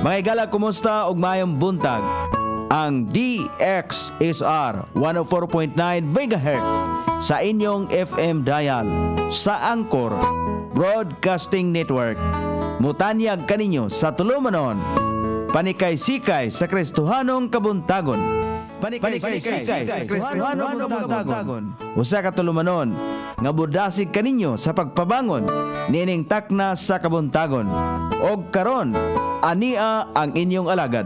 Mga igala, kumusta ug mayong buntag? Ang DXSR 104.9 MHz sa inyong FM dial sa Angkor Broadcasting Network. Mutanyag kaninyo sa tulumanon. Panikay-sikay sa Kristohanong kabuntagon. Panikay-sikay sa Kristohanong kabuntagon. Usa ka tulumanon nga budasig kaninyo sa pagpabangon nining takna sa kabuntagon. Og karon ania ang inyong alagad.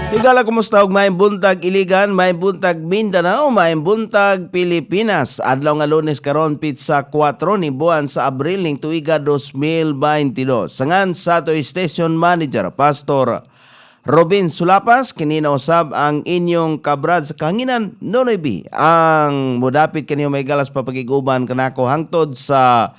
Igala, kumusta og may buntag Iligan, may buntag Mindanao, may buntag Pilipinas. Adlaw nga Lunes karon pizza 4 ni buwan sa Abril ning tuiga 2022. Sangan sa to station manager Pastor Robin Sulapas, kinina usab ang inyong kabrad sa kahanginan Nonoy B. Ang mudapit kaniyo may galas papagiguban kanako hangtod sa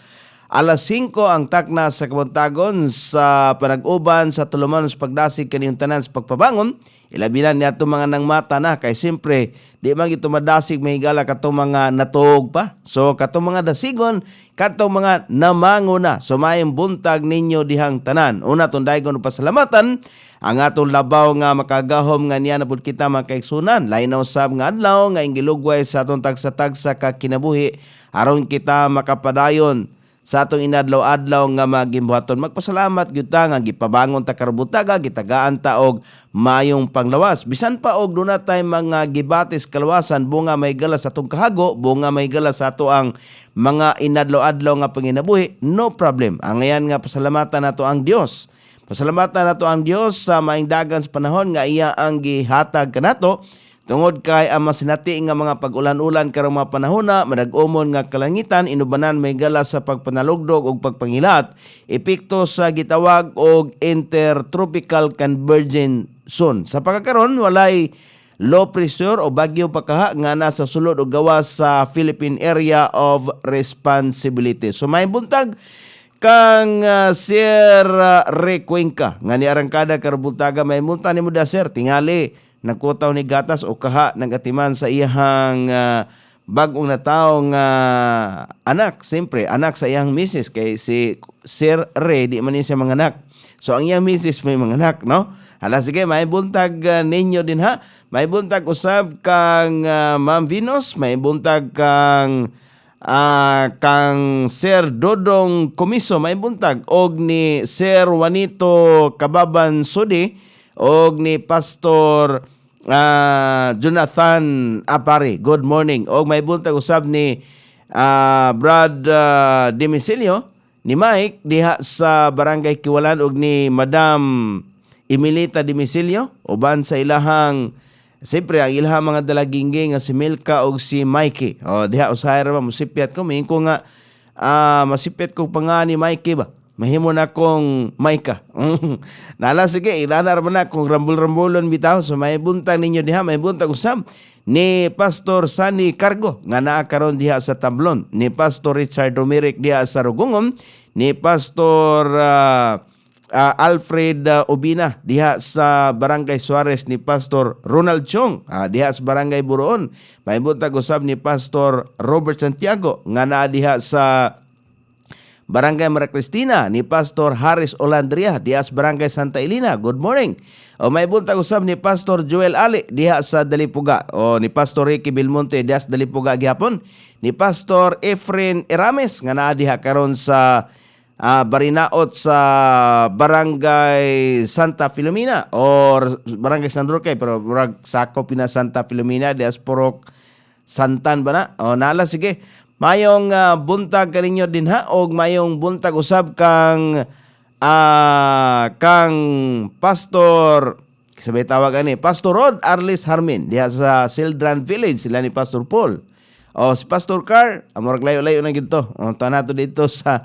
alas 5 ang takna sa kabuntagon sa panag-uban sa tulumanon sa pagdasig kaniyong tanan sa pagpabangon. Ilabinan niya itong mga nang mata na kay simpre di man ito madasig mahigala katong mga natuog pa. So katong mga dasigon, katong mga namango na. So mayong buntag ninyo dihang tanan. Una itong daigon pasalamatan ang atong labaw nga makagahom nga niya na pud kita makaigsunan. Lain na usab nga adlaw nga ingilugway sa atong tagsa-tagsa ka kinabuhi aron kita makapadayon sa atong inadlaw-adlaw nga magimbuhaton. Magpasalamat gyud ta nga gipabangon ta karbutaga, gitagaan ta og mayong panglawas. Bisan pa og duna tay mga gibatis kalawasan, bunga may galas atong kahago, bunga may galas sa ato ang mga inadlaw-adlaw nga panginabuhi, no problem. Ang ngayan nga pasalamatan nato ang Dios. Pasalamatan nato ang Dios sa maing dagan sa panahon nga iya ang gihatag kanato. Tungod kay ang masinati nga mga pag-ulan-ulan karong mga panahon na manag-umon nga kalangitan, inubanan may galas sa pagpanalugdog o pagpangilat, epekto sa gitawag og intertropical convergence zone. Sa pagkakaroon, walay low pressure o bagyo pagkaha nga nasa sulod o gawas sa Philippine Area of Responsibility. So may buntag kang Sir Recuenca nga ni arangkada karbutaga, may multa ni mo da sir tingali nagkutaw ni gatas o kaha nagatiman sa iyang bagong nataong anak. Siyempre, anak sa iyang misis kay si Sir Ray, di man siya mga anak. So, ang iyang misis may mga anak, no? Hala, sige, may buntag ninyo din ha. May buntag usab kang Ma'am Venus, may buntag kang Sir Dodong Komiso, may buntag og ni Sir Juanito Kababan Sudi, og ni Pastor Jonathan Apari. Good morning. Og may buntag usab ni Brad Demisilio, ni Mike diha sa Barangay Kiwalan, og ni Madam Emilita Demisilio uban sa ilahang siyempre ang ilahang mga dalaginggi nga si Milka og si Mikey. O diha usahay ra masipyat ko ko nga masipyat ko pa nga ni Mikey ba. Mahimo na kong Maika. Nala, sige, ilanar mo na kung rambul-rambulon bitaw. So may buntag ninyo diha, may buntag usab ni Pastor Sunny Cargo nga naa karon diha sa Tablon, ni Pastor Richard Domiric diha sa Rugungom, ni Pastor Alfred Obina diha sa Barangay Suarez, ni Pastor Ronald Chong diha sa Barangay Buroon. May buntag usab ni Pastor Robert Santiago nga naa diha sa Barangay Maria Cristina, ni Pastor Harris Olandria diha sa Barangay Santa Elena. Good morning. O may buntag usab ni Pastor Joel Ali diha sa Dalipuga, o ni Pastor Ricky Belmonte diha sa Dalipuga gihapon, ni Pastor Efren Erames nga naa diha karon sa Barinaot sa Barangay Santa Filomena or Barangay San Roque, pero murag sakop pina Santa Filomena diha sa Purok Santan ba na? O nala, sige. Mayong buntag kaninyo din ha, og mayong buntag usab kang Pastor, sabay tawag ani, Pastor Rod Arlis Harmin diha sa Sildran Village, sila ni Pastor Paul. O si Pastor Carl, amorag layo-layo na gito. O tanato dito sa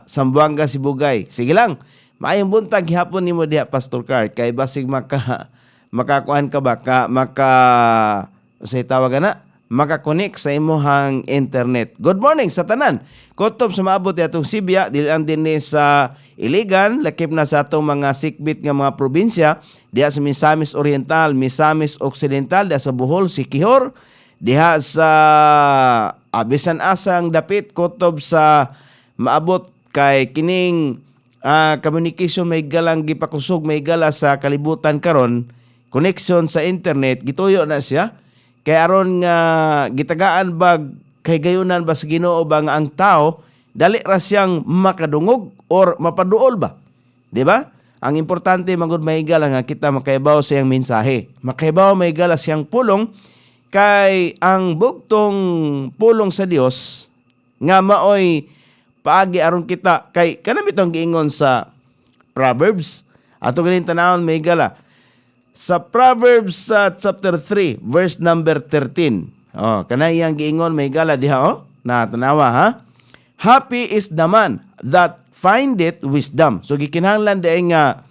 Sambuanga, Sibugay. Sige lang. Mayong buntag gihapon nimo diha Pastor Carl, kay basig makakuan ka ba ka say tawagan na makakonek sa imuhang internet. Good morning sa tanan. Kutob sa maabot atong Sibya, dilan din ni sa Iligan, lakip na sa atong mga sikbit nga mga probinsya, diha sa Misamis Oriental, Misamis Occidental, diha sa Bohol, Siquijor, diha sa Bisan Asang dapit kutob sa maabot kay kining communication may galang gipakusog may gala sa kalibutan karon, connection sa internet gituyo na siya. Kay aron nga gitagaan ba kay gayunan ba sa Ginoo ba nga ang tao dali ra siyang makadungog or mapaduol ba? Di ba? Ang importante magud mahigala nga kita makaibaw sa iyang mensahe. Makaibaw mahigala siyang pulong kay ang bugtong pulong sa Dios nga maoy paagi aron kita kay kanang bitong giingon sa Proverbs ato ganin tanawon mahigala sa Proverbs chapter 3 verse number 13. Kanayang giingon may gala diha natanawa ha. Happy is the man that findeth wisdom. So gikinahanglan daay nga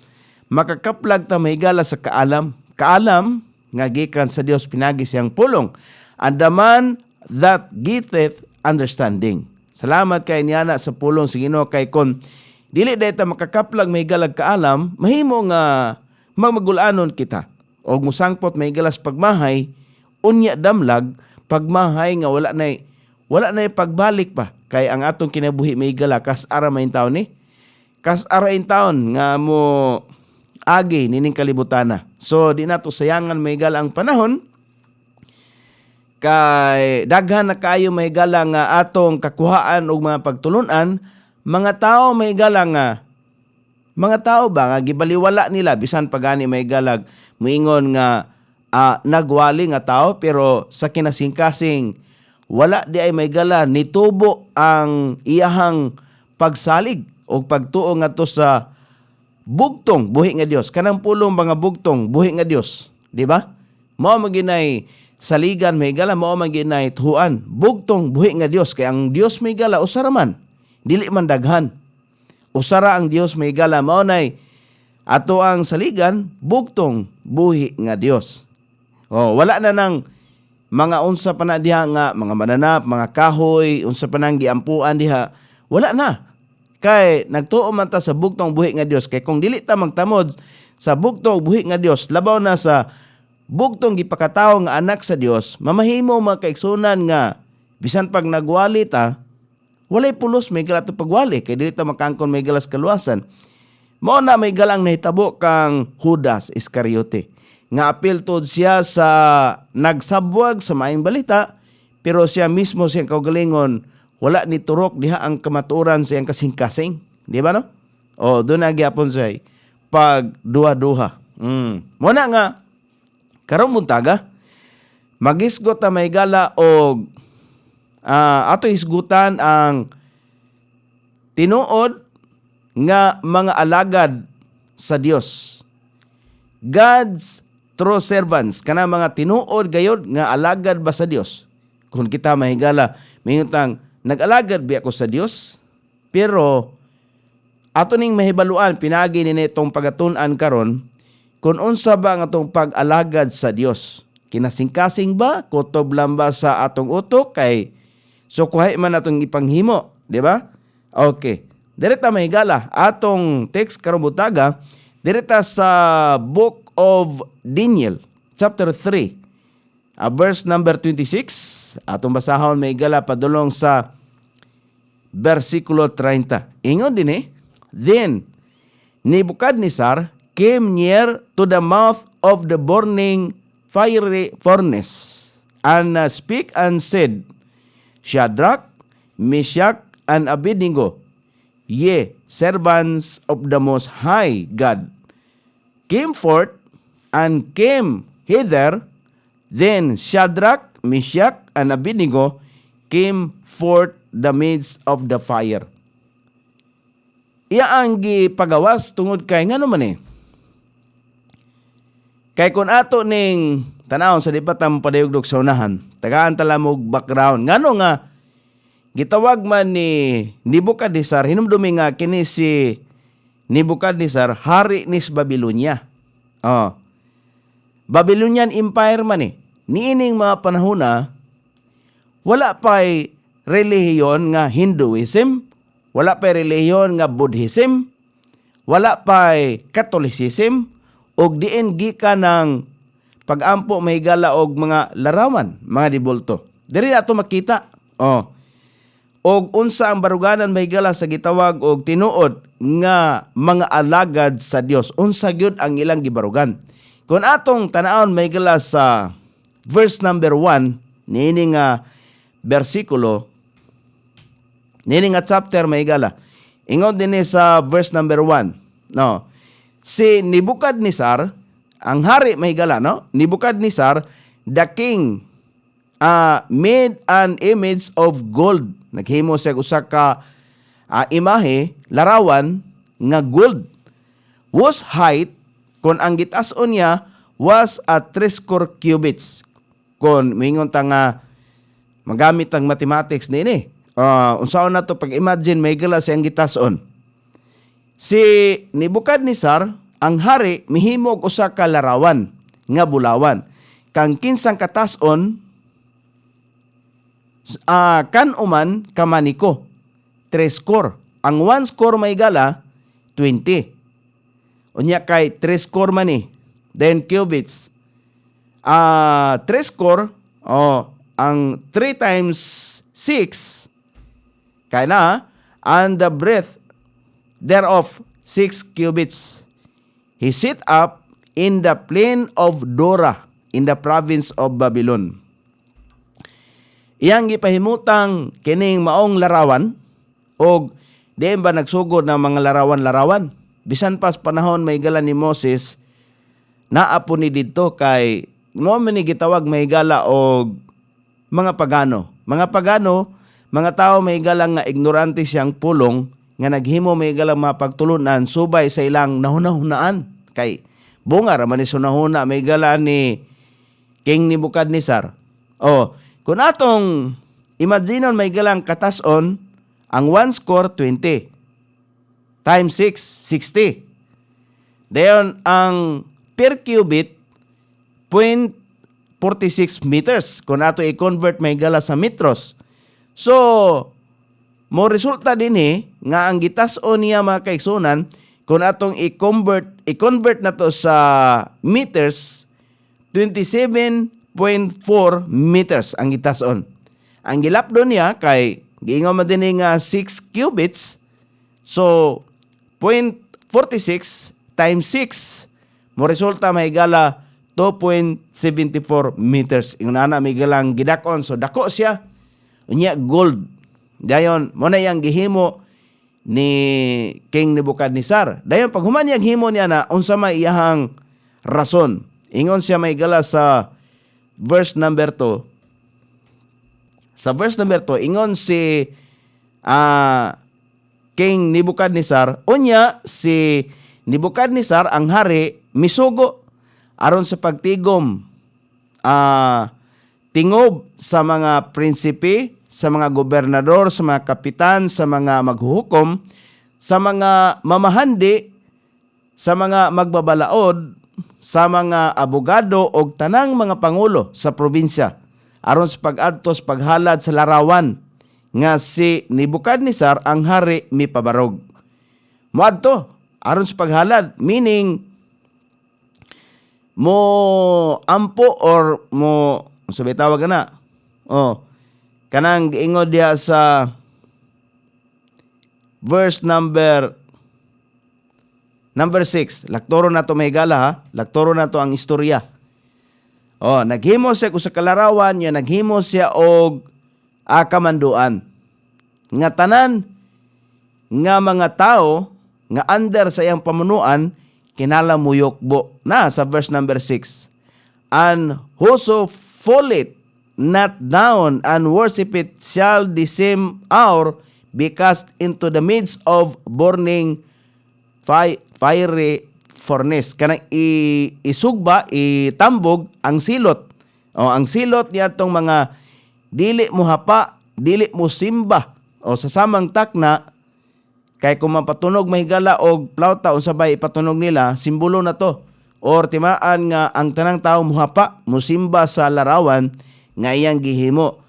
makakaplag ta may gala sa kaalam. Kaalam nga gikan sa Dios pinagi siyang pulong. And the man that getteth understanding. Salamat kay niyana sa pulong sa Ginoo kay kon dili daay ta makakaplag may galag kaalam, mahimo nga magmagulanon kita o musangpot may galas pagmahay unya damlag pagmahay nga wala na pagbalik pa kay ang atong kinabuhi may gala kas ara main taon ni kas ara in taon nga mo agi nining kalibutana. So di nato sayangan may gala ang panahon kay daghan na kayo may gala nga atong kakuhaan og mga pagtulunan. Mga tao may gala nga mga tao ba nga gibaliwala nila bisan pagani may galag moingon nga nagwali nga tao pero sa kinasingkasing wala di ay may gala nitubo ang iyahang pagsalig o pagtuo nga to sa bugtong buhi nga Dios. Kanang pulong mga bugtong buhi nga Dios, di ba? Mao maginay saligan may gala, mao maginay tuhuan bugtong buhi nga Dios kay ang Dios may gala usara man dili man daghan. Usara ang Dios may gala maunay ato ang saligan bugtong buhi nga Dios. Wala na nang mga unsa pa na diha nga mga mananap, mga kahoy, unsa pa nang giampuan diha. Wala na. Kay nagtuo man ta sa bugtong buhi nga Dios kay kung dili ta magtamod sa bugtong buhi nga Dios, labaw na sa bugtong gipakatawo nga anak sa Dios, mamahimo makaigsunan nga bisan pag nagwali ta walay pulos may gala to pagwali kay dili ta makangkon may galas kaluwasan. Mao na may galang nahitabo kang Judas Iscariote nga apil tod siya sa nagsabwag sa maayong balita pero siya mismo siyang kaugalingon wala ni turok diha ang kamatuoran sa iyang kasing-kasing, di ba no? Doon na gyapon siya pag duha-duha. Mo na nga karong buntaga magisgot ta may gala og ato isgutan ang tinuod nga mga alagad sa Dios. God's true servants, kana mga tinuod gayod nga alagad ba sa Dios. Kung kita mahigala, mayutang nag-alagad ba ako sa Dios? Pero ato ning mahibaluan pinagi ni nitong pagatun-an karon kung unsa ba ang atong pag-alagad sa Dios. Kinasingkasing ba kutob lang ba sa atong utok kay so kuhay man atong ipanghimo, di ba? Okay. Direta mahigala atong text karong butaga direta sa Book of Daniel chapter 3 verse number 26. Atong basahon mahigala padulong sa versikulo 30. Ingon din Then Nebuchadnezzar came near to the mouth of the burning fiery furnace and spake and said, Shadrach, Meshach, and Abednego, ye servants of the Most High God, came forth and came hither. Then Shadrach, Meshach, and Abednego came forth the midst of the fire. Iya ang gipagawas tungod kay ngano man kay kun ato ning tanawon sa di pa tam padayugdog sa unahan, tagaan tala mo background. Ngano nga gitawag man ni Nebuchadnezzar, hinumdumi nga kini si Nebuchadnezzar, hari ni Babylonia. Babylonian Empire man Niining mga panahon na, wala pa'y relihiyon nga Hinduism, wala pa'y relihiyon nga Buddhism, wala pa'y Catholicism, og diin gikan ng pagampo mahigala og mga larawan, mga dibulto. Diri ato makita. Og unsa ang baruganan mahigala sa gitawag og tinuod nga mga alagad sa Dios. Unsa gyud ang ilang gibarugan. Kung atong tan-awon mahigala sa verse number 1, nini nga bersikulo, nini nga chapter mahigala. Ingon din sa verse number 1. No. Si Nebuchadnezzar, ang hari mahigala, no? Nebuchadnezzar, the king, made an image of gold. Naghimo siya usa ka imahe, larawan nga gold. Was height, kung ang gitas-on niya was 3 cubits. Kung mingon ta nga magamit ang mathematics nini. Unsaon na to pag-imagine mahigala siyang gitas-on. Si Nebuchadnezzar, ang hari, mihimo og usa ka larawan nga bulawan. Kang kinsang katas-on, kanuman kamaniko, 3 score. Ang 1 score mahigala, 20. Unya kay 3 score man ni, then cubits. 3 score, ang 3 times 6, kaya na, and the breadth thereof 6 cubits. He set up in the plain of Dora, in the province of Babylon. Iyang gipahimutang kining maong larawan, og diin ba nagsugod ng mga larawan-larawan? Bisan pas panahon mahigala ni Moses, naapo ni didto kay mo man ni gitawag mahigala og mga pagano. Mga pagano, mga tao mahigala nga ignorante siyang pulong nga naghimo mahigala mga pagtulunan subay sa ilang nahuna-hunaan. Kay bunga ra man ni sunahuna mahigala ni King Nebuchadnezzar. Kung atong imaginon mahigalang katas-on, ang 1 score 20 times 6, 60. Dayon, ang per cubit, 0.46 meters. Kung ato i-convert mahigala sa metros. So, mo resulta din nga ang gitas-on niya mga kaigsunan, kung atong i-convert na to sa meters, 27.4 meters ang gitas-on. Ang gilapdo niya kay giingon man din nga 6 cubits. So 0.46 times 6 mo resulta mahigala 2.74 meters. Ingon ana migalang gidakon, so dako siya. Unya gold. Dayon mo na yang gihimo ni King Nebuchadnezzar. Dayon pag human yang himo niya na unsa may iyahang rason. Ingon siya mahigala sa verse number 2. Sa verse number 2, ingon si King Nebuchadnezzar, unya si Nebuchadnezzar ang hari misugo aron sa pagtigom tingob sa mga prinsipe, sa mga gobernador, sa mga kapitan, sa mga maghuhukom, sa mga mamahandi, sa mga magbabalaod, sa mga abogado o tanang mga pangulo sa probinsya aron sa pag-adtos paghalad sa larawan nga si Nebuchadnezzar ang hari mipabarog. Moadto aron sa paghalad, meaning mo ampo or mo sabi tawag na. Kanang giingod diha sa verse number 6. Laktoro na to mahigala ha. Laktoro na to ang istorya. Naghimo siya sa kalarawan niya, naghimo siya og kamanduan. Nga tanan nga mga tao nga under sa iyang pamunuan kinalamuyokbo na sa verse number 6. And whoso falleth not down and worship it shall the same hour be cast into the midst of burning fiery furnace. Kanang isugba, itambog ang silot. Ang silot niya itong mga dili mo hapa, dili mo simba. Sa samang takna, kay kung mapatunog mahigala og plauta o sabay ipatunog nila, simbolo na to. Or timaan nga ang tanang tao mo hapa, mo simba sa larawan nga iyang gihimo.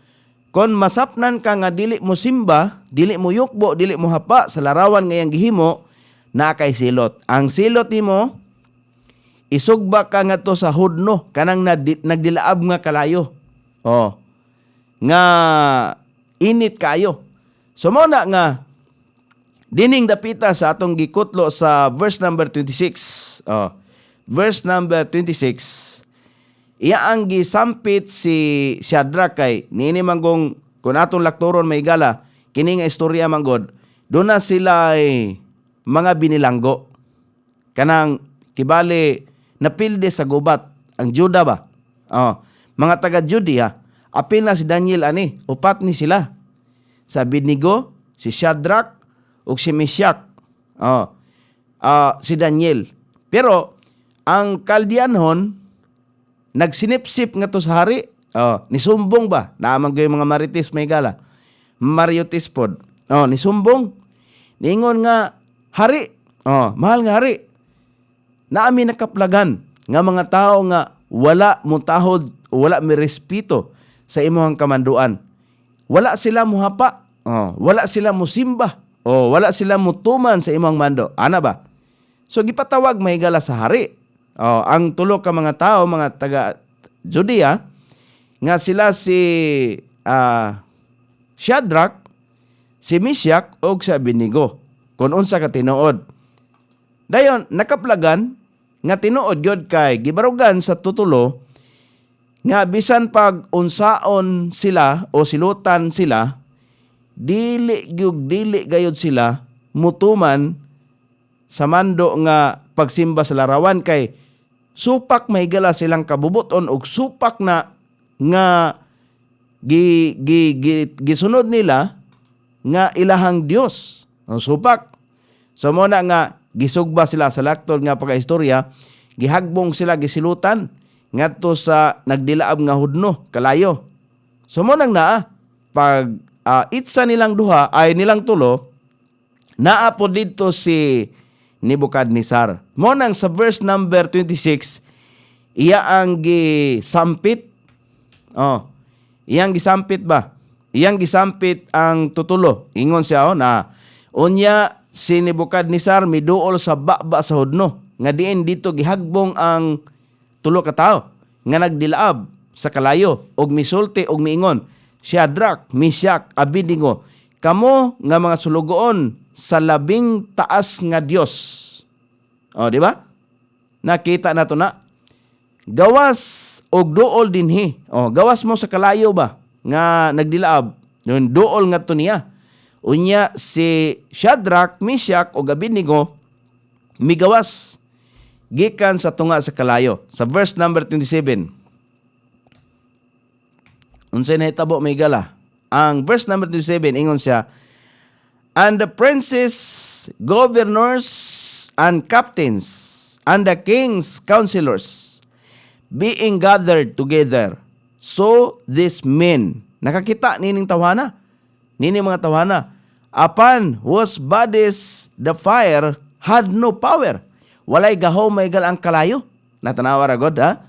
kon masapnan ka nga dili mo simba, dili mo yukbo, dili mo hapa sa larawan ngayang gihimo, na kay silot. Ang silot nimo, isugba ka nga to sa hudno, kanang nagdilaab nga kalayo. Oh, nga init kayo. So mo na nga, dining dapita sa atong gikutlo sa verse number 26. Oh, verse number 26. Iya ang gisampit si Shadrach kay nini manggong kung atong lakturon may gala kini nga istorya manggod doon na sila ay mga binilanggo kanang kibali napilde sa gubat ang Juda ba mga taga Judea apil na si Daniel ani upat ni sila sa Abednego, si Shadrach ug si Meshach si Daniel pero ang Kaldianhon nagsinipsip nga to sa hari. Nisumbong ba? Naamang yung mga marites may gala. Mariotis pod. Nisumbong. Niingon nga, hari. Mahal nga hari. Naami nakaplagan nga mga tao nga wala mo tahod, wala mi respeto sa imong kamanduan. Wala sila muhapa. Wala sila musimba. Wala sila mutuman sa imong mando. Ana ba? So gipatawag may gala sa hari. Ang tulo ka mga tao, mga taga Judea, nga sila si Shadrach, si Meshach, o si Abednego. Kung unsa ka tinuod. Dayon, nakaplagan, nga tinuod yun kay gibarugan sa tutulo, nga bisan pag unsaon sila o silutan sila, dili gayud sila, mutuman sa mando nga pagsimba sa larawan kay supak mahigala silang kabubuton og supak na nga gisunod nila nga ilahang Dios. Ang supak. So mo na nga gisugba sila sa laktod nga pagkaistorya, gihagbong sila gisilutan ngadto sa nagdilaab nga hudno kalayo. So mo nang naa pag itsa nilang duha ay nilang tulo naa po dito si Nebuchadnezzar. Mo nang sa verse number 26, iya ang gisampit. Iyang gisampit ba? Iyang gisampit ang tutulo. Ingon siya na unya si Nebuchadnezzar miduol sa baba sa hudno. Nga diin dito gihagbong ang tulo ka tao nga nagdilaab sa kalayo og misulti og miingon, Shadrach, Meshach, Abednego, kamo nga mga sulugoon sa labing taas nga Dios. Di ba? Nakita na to na. Gawas og duol dinhi. Gawas mo sa kalayo ba nga nagdilaab. Yun duol nga to niya. Unya si Shadrach, Meshach ug Abednego migawas gikan sa tunga sa kalayo. Sa verse number 27. Unsay nahitabo may gala? Ang verse number 27 ingon siya, and the princes, governors, and captains, and the king's counselors, being gathered together, so these men, nakakita nining tawhana, nining mga tawhana, upon whose bodies the fire had no power, walay gahaw may ang kalayo, natanawa ra God ha,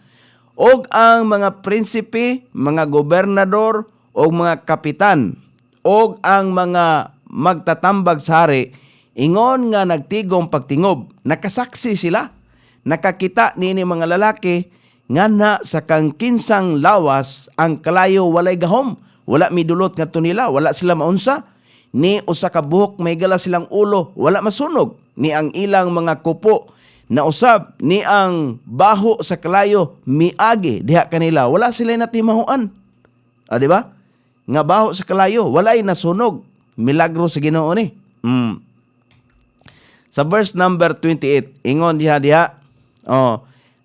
og ang mga prinsipe, mga gobernador, og mga kapitan, og ang mga magtatambag sa hari, ingon nga nagtigong pagtingob, nakasaksi sila, nakakita nini mga lalaki, nga na sa kangkinsang lawas, ang kalayo walay gahom, wala midulot nga to nila, wala sila maunsa, ni usa ka buhok may gala silang ulo, wala masunog, ni ang ilang mga kupo, na usab, ni ang baho sa kalayo, miagi, diha kanila, wala sila natimahuan. Di ba? Nga baho sa kalayo, walay nasunog, milagro sa Ginoo ni. Sa verse number 28, ingon diha.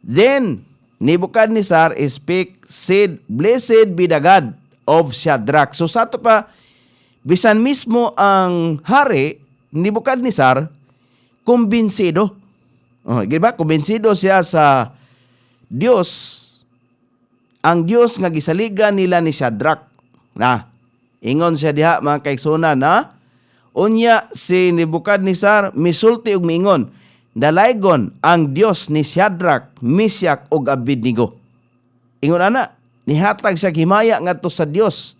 Then Nebuchadnezzar speak, said, blessed be the God of Shadrach. So sa to pa, bisan mismo ang hari, Nebuchadnezzar, kumbinsido. Diba? Kumbinsido siya sa Diyos, ang Diyos nga gisaligan nila ni Shadrach. Ingon siya diha mga kaiksuna na, unya si Nebuchadnezzar misulti og miingon, dalaygon ang Dios ni Shadrach, Meshach ug Abednego. Ingon ana, nihatag siya himaya ngadto sa Dios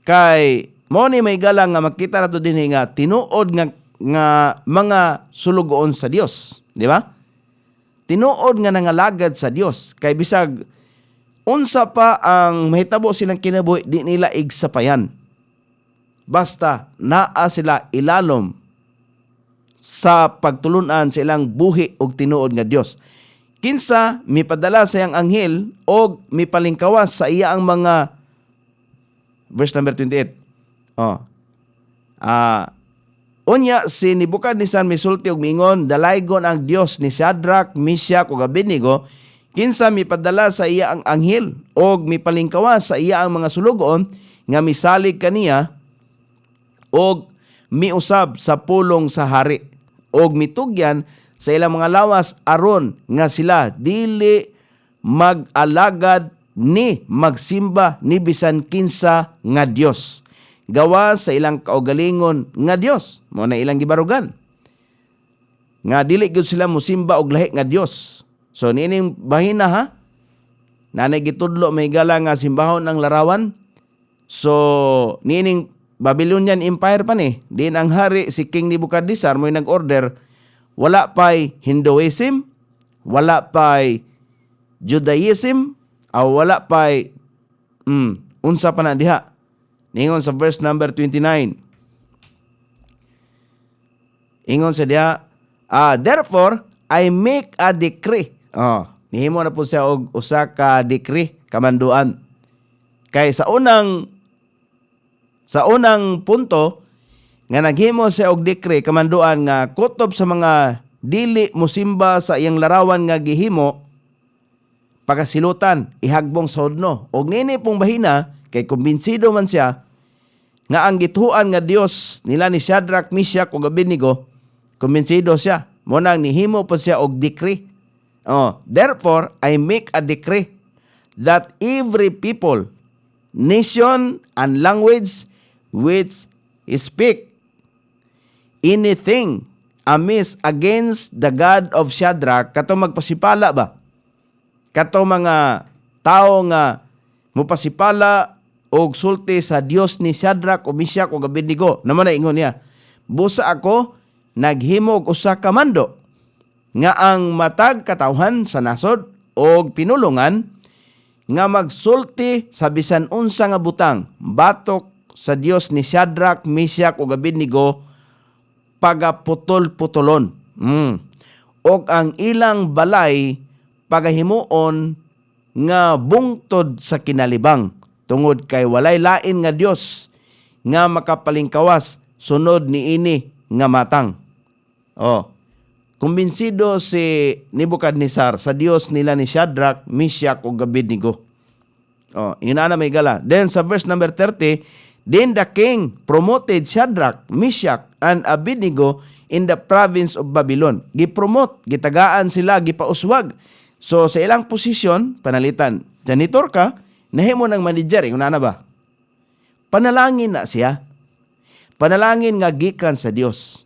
Kay mo ni may galang nga makita nato dinhi nga tinuod nga mga sulugoon sa Dios, di ba? Tinuod nga nangalagad sa Dios, kay bisag unsa pa ang mahitabo silang kinabuhi, di nila igsapayan. Basta naa sila ilalom sa pagtulunan sa ilang buhi og tinuod nga Dios. Kinsa mipadala sa iyang anghel og mipalingkawas sa iya ang mga verse number 28. Unya si Nebukadnezar misulti og miingon, dalaygon ang Dios ni Shadrach, Meshach ug Abednego, kinsa mipadala sa iya ang anghel og mipalingkawas sa iya ang mga sulugoon nga misalig kaniya og miusab sa pulong sa hari og mitugyan sa ilang mga lawas aron nga sila dili mag-alagad ni magsimba ni bisan kinsa nga Dios gawa sa ilang kaugalingon nga Dios, mo na ilang gibarugan nga dili gyud sila mosimba og lahi nga Dios. So niining bahina ha, nanay gitudlo may gala nga simbahon ang larawan. So niining Babylonian Empire pa ni, din ang hari si King Nebuchadnezzar mo'y nag-order, wala pa'y Hinduism, wala pa'y Judaism, o wala pa'y unsa pa na diha. Ningon sa verse number 29. Ingon sa diha, therefore, I make a decree. Nihimo na po siya og usa ka decree, kamanduan. Kay sa unang punto, nga naghimo siya og decree, kamanduan nga kutob sa mga dili mosimba sa iyang larawan nga gihimo, pagasilutan, ihagbong sa hudno. Og nini pong bahina, kay kumbinsido man siya, nga ang gituan nga Dios nila ni Shadrach, Meshach ug Abednego, kumbinsido siya. Muna nihimo po siya og decree. Therefore, I make a decree that every people, nation, and language which speak anything amiss against the God of Shadrach, kato magpasipala ba? Kato mga tao nga mupasipala og sulti sa Dios ni Shadrach o Meshach o Abednego. Naman na ingon niya, busa ako naghimo og usa ka mando nga ang matag katawhan sa nasod og pinulungan nga magsulti sa bisan unsa nga butang batok sa Dios ni Shadrach, Meshach ug Abednego pagaputol-putolon. Og ang ilang balay pagahimuon nga bungtod sa kinalibang tungod kay walay lain nga Dios nga makapalingkawas sunod niini nga matang. Kumbinsido si Nebuchadnezzar sa Dios nila ni Shadrach, Meshach ug Abednego. Yun na may gala. Then sa verse number 30, then the king promoted Shadrach, Meshach, and Abednego in the province of Babylon. Gipromote, gitagaan sila, gipauswag. So sa ilang posisyon, panalitan, janitor ka, nahimo ng manager, yung na ba? Panalangin na siya. Panalangin nga gikan sa Dios.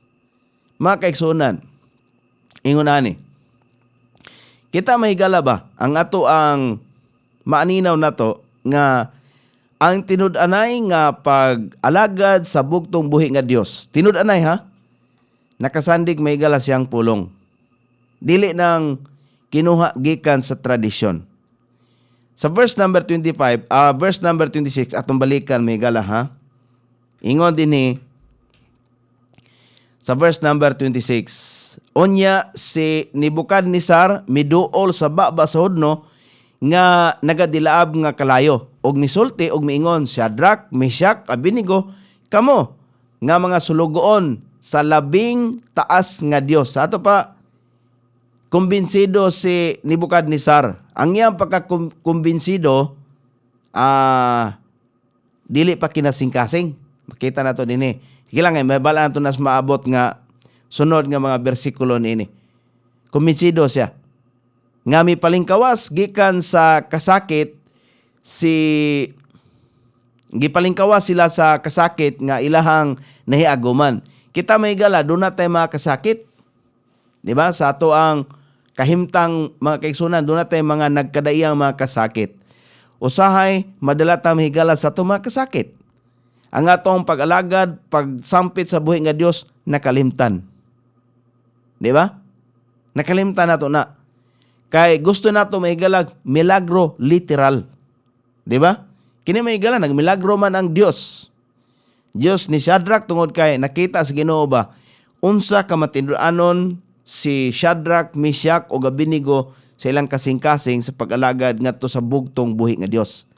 Mga kaigsunan, ingon ani, kita mahigala ba ang ato ang maaninaw nato nga ang tinud-anay nga pag-alagad sa bugtong buhi nga Dios. Tinud-anay ha, nakasandig mahigala siyang pulong. Dili nang kinuha gikan sa tradisyon. Sa verse number 26 atong balikan mahigala ha. Ingon dinhi sa verse number 26. Unya si Nebukadnezar miduol sa baba sa hudno nga nagadilaab nga kalayo og nisulti og miingon, Shadrach, Meshach, Abednego, kamo nga mga sulugoon sa labing taas nga Dios. Sa ato pa kumbinsido si Nebukadnezar. Ang iyang pagkakumbinsido dili pa kinasingkasing. Makita nato dinhi. Sige lang may balaan to nas maabot nga sunod nga mga bersikulo niini. Kumbinsido siya nga mipalingkawas gikan sa kasakit gipalingkawas sila sa kasakit nga ilahang nahiaguman. Kita may gala doon na tayo mga kasakit. Diba? Sa ato ang kahimtang mga kaigsunan, doon na tayo mga nagkadaiyang mga kasakit. Usahay, madala tayo mahigala sa ato mga kasakit. Ang atong pag-alagad, pagsampit sa buhi nga Dios nakalimtan. Di ba? Nakalimtan nato na. Kay gusto nato maigalag milagro literal. Di ba? Kini maigalag nagmilagro man ang Dios. Dios ni Shadrach tungod kay nakita sa Ginoo ba unsa ka matinud-anon si Shadrach, Meshach ug Abednego sa ilang kasing-kasing sa pag-alagad ngadto sa bugtong buhi nga Dios.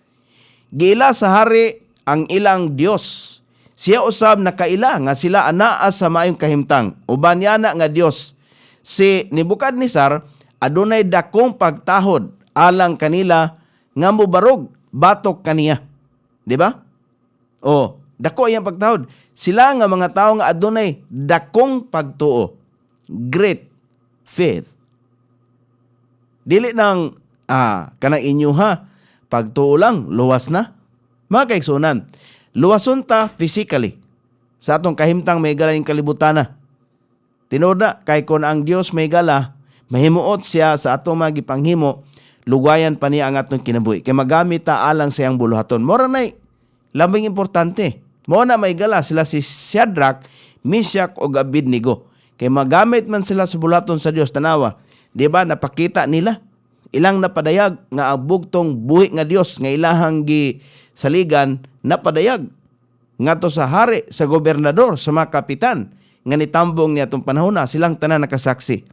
Giila sa hari ang ilang Dios. Siya usab nakaila nga sila anaa sa maayong kahimtang. Uban yana nga Dios. Si Nebukadnezar adunay dakong pagtahod alang kanila nga mobarog batok kaniya. Di ba? O, dako iyang pagtahod. Sila nga mga tao nga adunay dakong pagtuo. Great faith. Dili nang kanang inyo ha, pagtuo lang, luwas na. Mga kaigsunan, luwason ta physically. Sa atong kahimtang may gala ng kalibutan na. Tinuod na, kay kung ang Dios may gala, mahimuot siya sa atong magipanghimo, lugayan pa niya ang atong kinabuhi. Kaya magamit ta alang siyang buluhaton. Mora na labing importante. Mora na may gala sila si Shadrach, Meshach o Abednego. Kaya magamit man sila sa buluhaton sa Dios. Tanawa, di ba napakita nila? Ilang napadayag nga ang bugtong buhi nga Dios nga ilahang saligan napadayag ngadto sa hari, sa gobernador, sa mga kapitan nga nitambong niya itong panahon na silang tanan nakasaksi.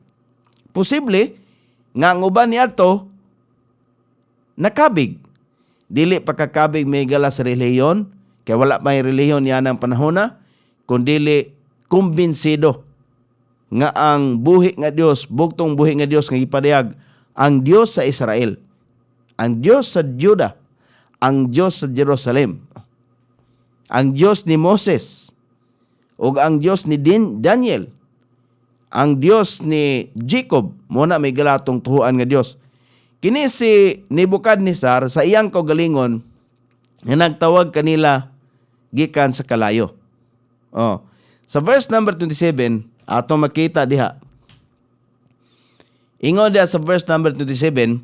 Posible nga ang uban niyato nakabig. Dili pagkakabig may gala sa relihiyon, kaya wala may relihiyon niya ng panahon na, kundili kumbinsido nga ang buhi nga Dios, bugtong buhi nga Dios nga ipadayag ang Dios sa Israel, ang Dios sa Juda, ang Dios sa Jerusalem, ang Dios ni Moses, o ang Dios ni Daniel, ang Dios ni Jacob, muna may galatong tuhuan nga Dios. Kini si Nebukadnezar sa iyang kaugalingon na nagtawag kanila gikan sa kalayo. Sa verse number 27, ato makita diha. Ingon diha sa verse number 27,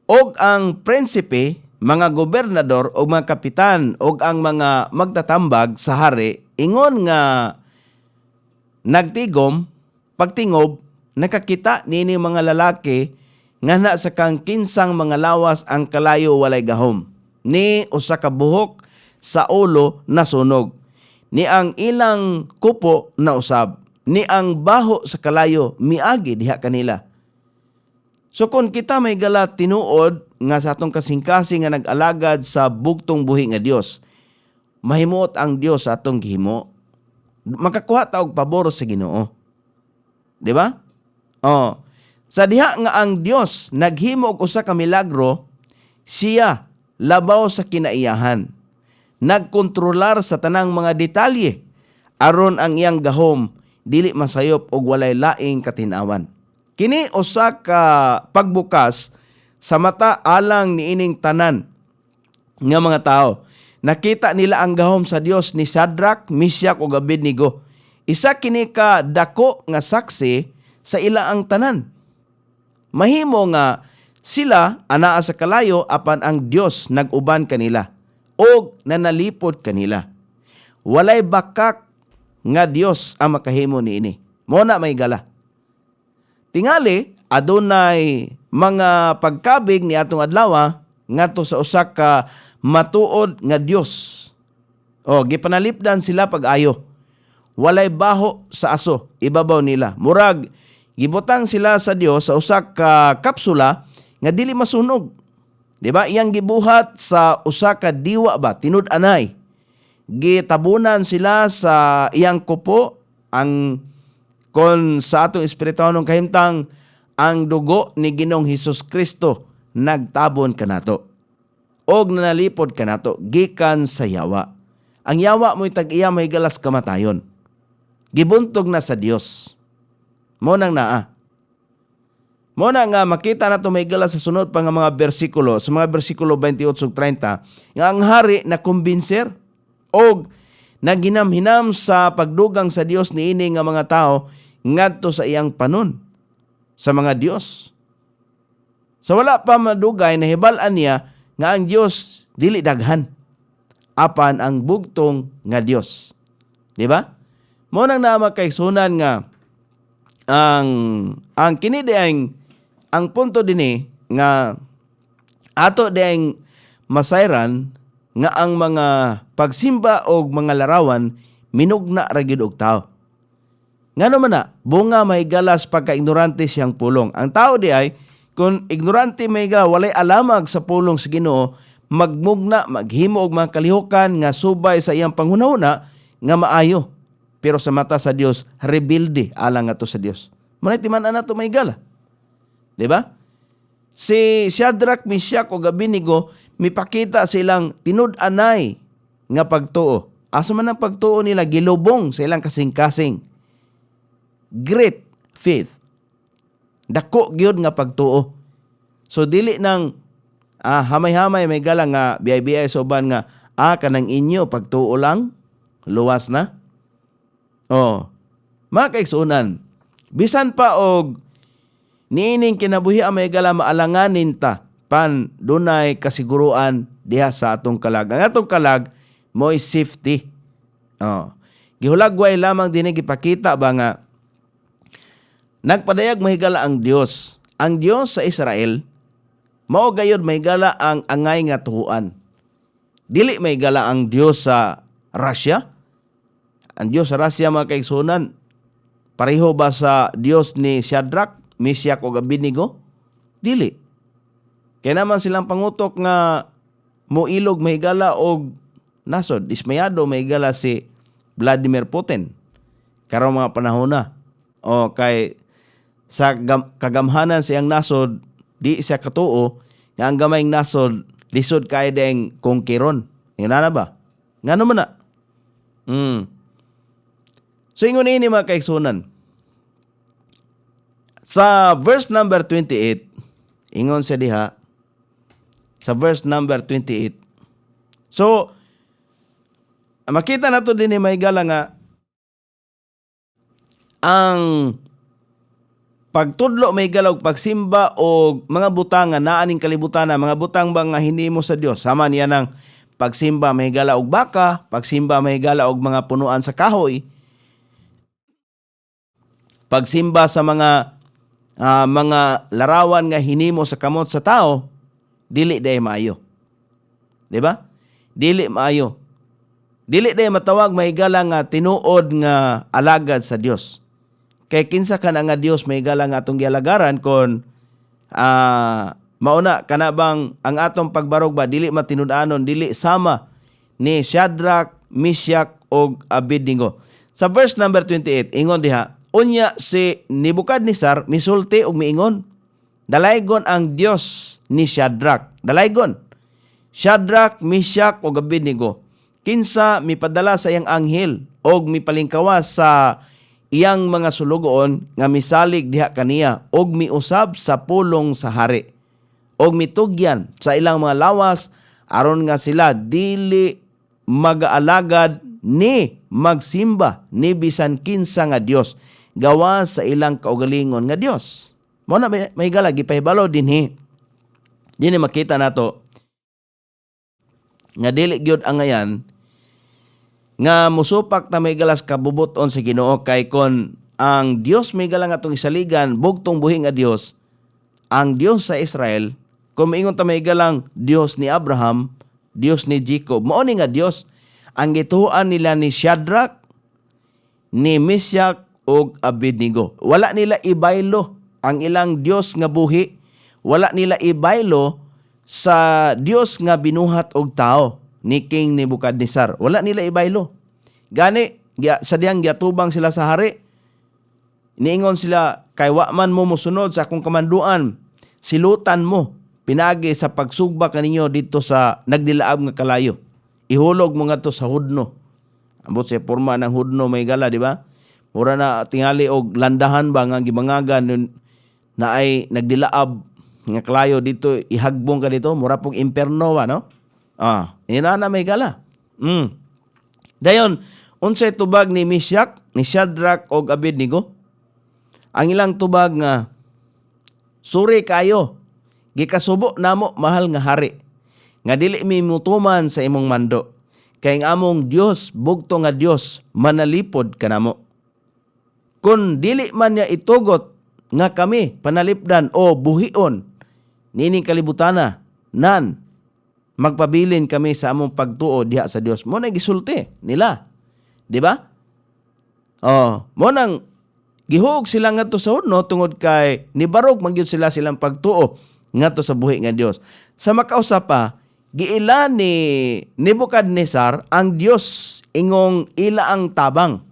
og ang prinsipe, mga gobernador o mga kapitan o ang mga magtatambag sa hari, ingon nga nagtigom, pagtingob, nakakita nini mga lalaki nga na sa kang kinsang mga lawas ang kalayo walay gahom. Ni usa ka buhok sa ulo na sunog. Ni ang ilang kupo na usab. Ni ang baho sa kalayo miagi diha kanila. So kung kita may gala tinuod nga sa atong kasing-kasing nga nag-alagad sa bugtong buhi nga Dios, mahimuot ang Dios sa atong gihimo. Makakuha ta og pabor sa Ginoo. Di ba? Sa diha nga ang Dios naghimo og usa ka milagro, siya labaw sa kinaiyahan. Nagkontrolar sa tanang mga detalye aron ang iyang gahom dili masayop og walay laing katinawan. Kini usa ka pagbukas sa mata alang niining tanan nga mga tao. Nakita nila ang gahom sa Dios ni Shadrach, Meshach ug Abednego. Isa kini ka dako nga saksi sa ilaang tanan. Mahimo nga sila anaa sa kalayo apan ang Dios nag-uban kanila og nanalipod kanila. Walay bakak nga Dios ang makahimo niini. Mo na may gala. Tingali, adunay mga pagkabig ni atong adlaw ngadto sa usa ka matuod nga Dios. Gipanalipdan sila pag-ayo. Walay baho sa aso, ibabaw nila. Murag, gibutang sila sa Dios sa usa ka kapsula nga dili masunog. Diba? Iyang gibuhat sa usa ka diwa ba, tinud-anay. Gitabunan sila sa iyang kupo, ang kon sa atong espirituhanong kahimtang ang dugo ni Ginoong Hesus Kristo nagtabon kanato og nanalipod kanato gikan sa yawa. Ang yawa mo'y tag-iya may galas kamatayon. Gibuntog na sa Dios. Mo nang naa. Mo na nga makita nato may galas sa sunod pa nga mga bersikulo, sa mga bersikulo 28 ug 30, nga ang hari na kumbinser og naginamhinam sa pagdugang sa Dios niini nga mga tao ngadto sa iyang panon sa mga Dios. Sa wala pa madugay nahibal-an niya nga ang Dios dili daghan. apan ang bugtong nga Dios. Di ba? Mo nang na makaigsunan nga ang kini ang punto dinhi nga ato diayng masayran nga ang mga pagsimba og mga larawan minugna ra gyud og tao. Ngano man na, bunga mahigalas pagka-ignorante siyang pulong. Ang tao di ay, kung ignorante mahigala, walay alamag sa pulong sa Ginoo, magmugna, maghimo og mga kalihukan nga subay sa iyang panghunahuna nga maayo. Pero sa mata sa Dios, rebelde alang ato sa Dios. Manay timan-an nato mahigala. Di ba? Si Shadrach, Meshach ug Abednego mipakita silang tinud-anay nga pagtuo. Asa man ang pagtuo nila gilubong sa ilang kasing-kasing. Great faith. Dako gyud nga pagtuo. So dili nang hamay-hamay may galang nga biyay-biyay sa uban nga kanang inyo pagtuo lang luwas na. Mga kaigsunan, bisan pa og niining kinabuhi may gala maalanganin ta pan dunay kasiguruan diha sa atong kalag. Ang atong kalag mo'y safety. Gihulagway lamang dinhi gipakita ba nga nagpadayag mahigala ang Dios. Ang Dios sa Israel mao gayud mahigala ang angay nga tuhuan. Dili mahigala ang Dios sa Russia. Ang Dios sa Russia mga kaigsunan pareho ba sa Dios ni Shadrach, Meshach ug Abednego? Dili. Kaya naman silang pangutok nga moilog mahigala og nasod. Dismayado mahigala si Vladimir Putin karong mga panahon na. Kay sa kagamhanan siyang nasod, di siya katuo, nga ang gamayng nasod, lisod kay deng kongkiron. Nga na ba? Nga naman na. So ingon ini mga kaigsunan. Sa verse number 28, ingon siya diha, sa verse number 28. So, makita nato din ni mahigala nga, ang pagtudlo may galog pagsimba o mga butang nga naaning kalibutan mga butang ba nga hinimo sa Dios sama niya ng pagsimba may gala og baka, pagsimba may gala og mga punuan sa kahoy, pagsimba sa mga larawan nga hinimo sa kamot sa tao, dili day maayo. Di ba? Dili maayo. Dili day matawag mahigala nga tinuod nga alagad sa Dios. Kay kinsa ka na nga Dios may gala nga atong gialagaran kon mauna kana bang ang atong pagbarog ba dili matinud-anon, dili sama ni Shadrach, Meshach ug Abednego. Sa verse number 28 ingon diha, unya si Nebukadnezar misulti ug miingon, dalaygon ang Dios ni Shadrach. Dalaygon. Shadrach, Meshach ug Abednego. Kinsa mipadala sa iyang anghel og mipalingkawas sa iyang mga sulugoon nga misalig diha kaniya og miusab sa pulong sa hari og mitugyan sa ilang mga lawas aron nga sila dili magaalagad ni magsimba ni bisan kinsa nga Dios gawas sa ilang kaugalingon nga Dios. Mao na may gala gipahibalo dinhi. Dinhi makita nato nga dili gyud angayan nga musupak ta may galas kabubuton sa Ginoo kay kon ang Dios may galang atong isaligan bugtong buhi nga Dios, ang Dios sa Israel, kung maingon ta may galang Dios ni Abraham, Dios ni Jacob, mao ni nga Dios ang gituan nila ni Shadrach, ni Meshach ug Abednego. Wala nila ibaylo ang ilang Dios nga buhi, wala nila ibaylo sa Dios nga binuhat og tao ni King Nebukadnezar. Wala nila ibaylo. Gani, sadyang giatubang sila sa hari. Niingon sila, kay wa man mo musunod sa akong kamanduan, silutan mo, pinagi sa pagsugba kaninyo dito sa nagdilaab nga kalayo. Ihulog mo nga to sa hudno. Ambot sa porma ng hudno may gala, di ba? Mura na tingali og landahan ba nga gibangagan na ay nagdilaab nga kalayo dito, ihagbong ka dito, mura pong imperno, no? Ina na may gala. Dayon, unsay tubag ni Meshach, ni Shadrach og Abednego? Ang ilang tubag nga, suri kayo, gikasubo namo mahal nga hari, nga dili mi mutuman sa imong mando. Kay ang among Dios, bugto nga Dios, manalipod kanamo. Kung dili man niya itugot nga kami panalipdan o buhion nining kalibutana, nan magpabilin kami sa among pagtuo diha sa Dios. Mo na gisulti nila. Di ba? Mo nang gihug sila ngadto sa no tungod kay nibarog magyud sila silang pagtuo ngadto sa buhi nga Dios. Sa makausa pa, giila ni Nebukadnezar ang Dios ingong ila ang tabang.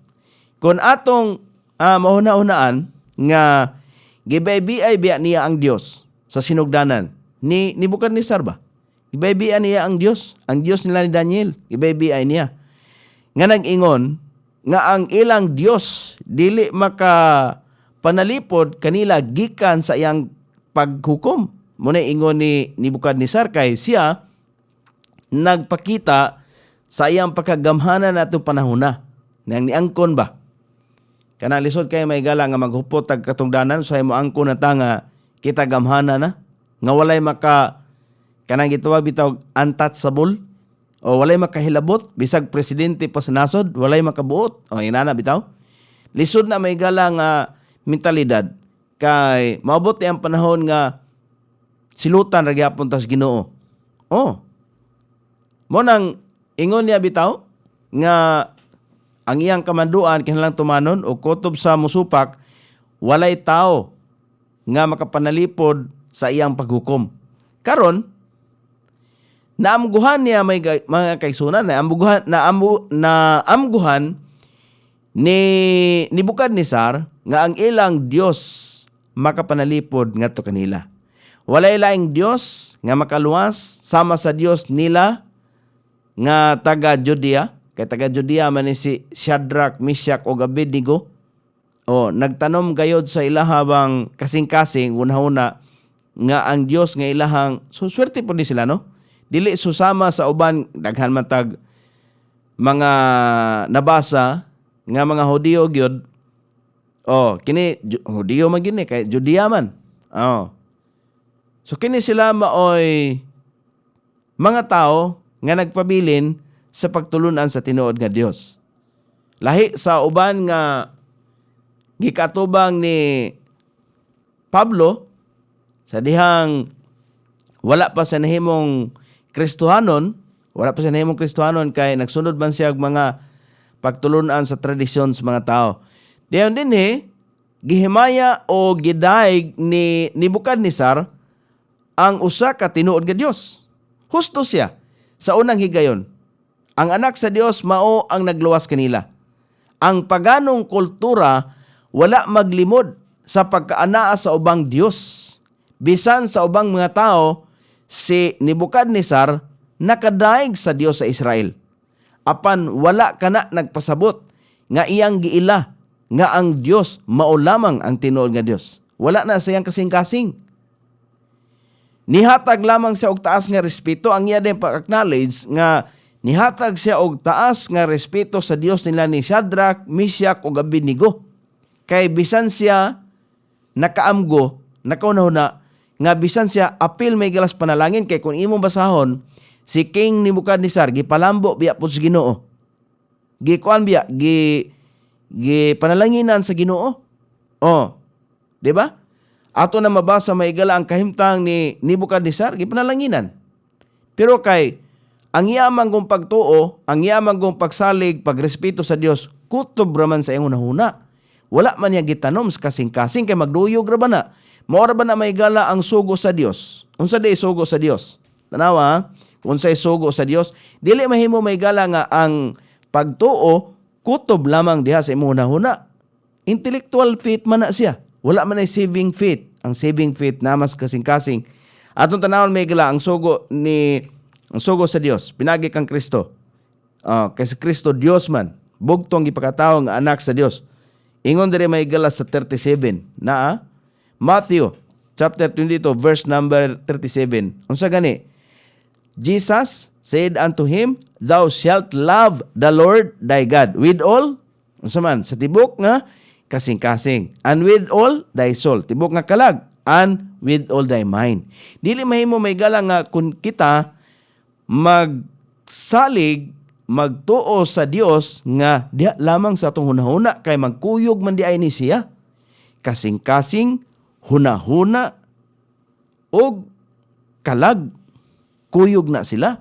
Kung atong mahuna-hunaan nga gibaybiay biya niya ang Dios sa sinugdanan ni Nebukadnezar ba? Gibaybiay niya ang Dios nila ni Daniel, gibaybiay niya. Nga nag-ingon nga ang ilang Dios dili maka panalipod kanila gikan sa iyang paghukom. Muna ingon ni Nebukadnezar kay siya nagpakita sa iyang pagkagamhanan natong panahona. Nang niangkon ba? Kanang lisod kay may gala nga maghupot tag katungdanan so mo angkon na tanga kita gamhana na nga walay maka kanang gitawag bitaw untouchable o walay makahilabot bisag presidente pa sa nasod walay makabuot o inana bitaw. Lisod na may gala nga mentalidad kay maabot ang panahon nga silutan ra gyapon tas Ginoo. Mo nang ingon niya bitaw nga ang iyang kamanduan kinahanglan tumanon o kutob sa musupak walay tao nga makapanalipod sa iyang paghukom. Karon naamguhan niya may mga kaigsunan naamguhan ni Nebukadnezar nga ang ilang Dios makapanalipod ngadto kanila. Walay laing Dios nga makaluwas sama sa Dios nila nga taga Judea. Kay taga Judea man ni si Shadrach, Meshach o Abednego. Nagtanom gayod sa ilahabang kasing-kasing una-una nga ang Dios nga ilahang swerte po di sila no. Dili susama sa uban daghan man tag mga nabasa nga mga Hudiyo gyud. Kini Hudiyo man gini kay Judea man. So kini sila maoy mga tao nga nagpabilin sa pagtulunan sa tinuod nga Dios. Lahi sa uban nga gikatubang ni Pablo sa dihang wala pa sa nahimong Kristohanon kay nagsunod man siya og mga pagtulunan sa tradisyon sa mga tao. Dayon dinhi gihimaya o gidaig ni Nebukadnezar ang usa ka tinuod nga Dios. Husto siya sa unang higayon. Ang anak sa Dios mao ang nagluwas kanila. Ang paganong kultura wala maglimod sa pagkaanaa sa ubang Dios. Bisan sa ubang mga tao, si Nebukadnezar nakadaig sa Dios sa Israel. Apan wala kana nagpasabot nga iyang giila nga ang Dios mao lamang ang tinuod nga Dios. Wala na sayang kasing-kasing. Nihatag lamang siya og taas nga respeto ang iya din pag-acknowledge nga nihatag siya og taas nga respeto sa Dios nila ni Shadrach, Meshach ug Abednego. Kay bisan siya nakaamgo, nakauna-una nga bisan siya apil may galas panalangin kay kung imong basahon si King Nebukadnezar gipalambo biya pud sa Ginoo. Gikuan biya panalanginan sa Ginoo. Di ba? Ato na mabasa may gala ang kahimtang ni Nebukadnezar gipanalanginan. Pero kay ang iyamang kong pagtuo, ang iyamang kong pagsalig, pagrespeto sa Dios, kutob raman sa iyong unahuna. Wala man niya gitanom sa kasing-kasing kay magduyog ra ba na. Maora ba na may gala ang sugo sa Dios? Unsa di sugo sa Dios? Tanawa, unsa sugo sa Dios? Dili mahimo may gala nga ang pagtuo kutob lamang diha sa imong unahuna. Intellectual faith man na siya. Wala man ay saving faith. Ang saving faith namas kasing-kasing. Atong tanawon may gala ang sugo sa Dios, pinagi kang Kristo. Kasi Kristo Dios man, bugtong gipakatawo nga anak sa Dios. Ingon diri may gala sa 37 na Matthew chapter 22 verse number 37. Unsa gani? Jesus said unto him, "Thou shalt love the Lord thy God with all," unsa man, sa tibok nga kasing-kasing, "and with all thy soul," tibok nga kalag, "and with all thy mind." Dili mahimo may gala nga kun kita magsalig magtuo sa Dios nga diha lamang sa atong hunahuna kay magkuyog man di ay ni siya. Kasing-kasing, hunahuna, o kalag, kuyog na sila.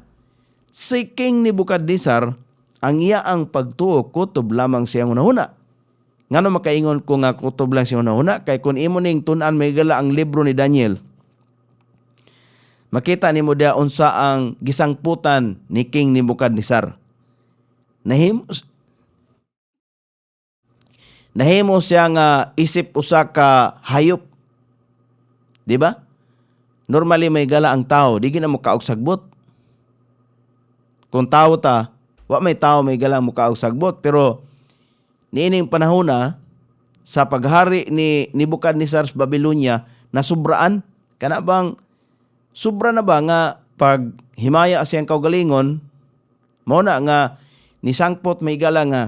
Si King Nebuchadnezzar, ang iya ang pagtuo kutob lamang siyang hunahuna. Ngano makaingon ko nga kutob lang siyang hunahuna? Kay kung imo ning tun-an may gala ang libro ni Daniel, makita nimo dia unsa ang gisangputan ni King Nebuchadnezzar. Nahimo siya nga isip usa ka hayop. Di ba? Normally may gala ang tao, di gina mo kaog sagbot. Kung tao ta, wa may tao may gala mo kaog sagbot. Pero niining panahon na, sa paghari ni Nebuchadnezzar sa Babylonia, nasubraan. Kana bang sobra na ba nga pag himaya siyang kaugalingon, mao na nga nisangpot may gala nga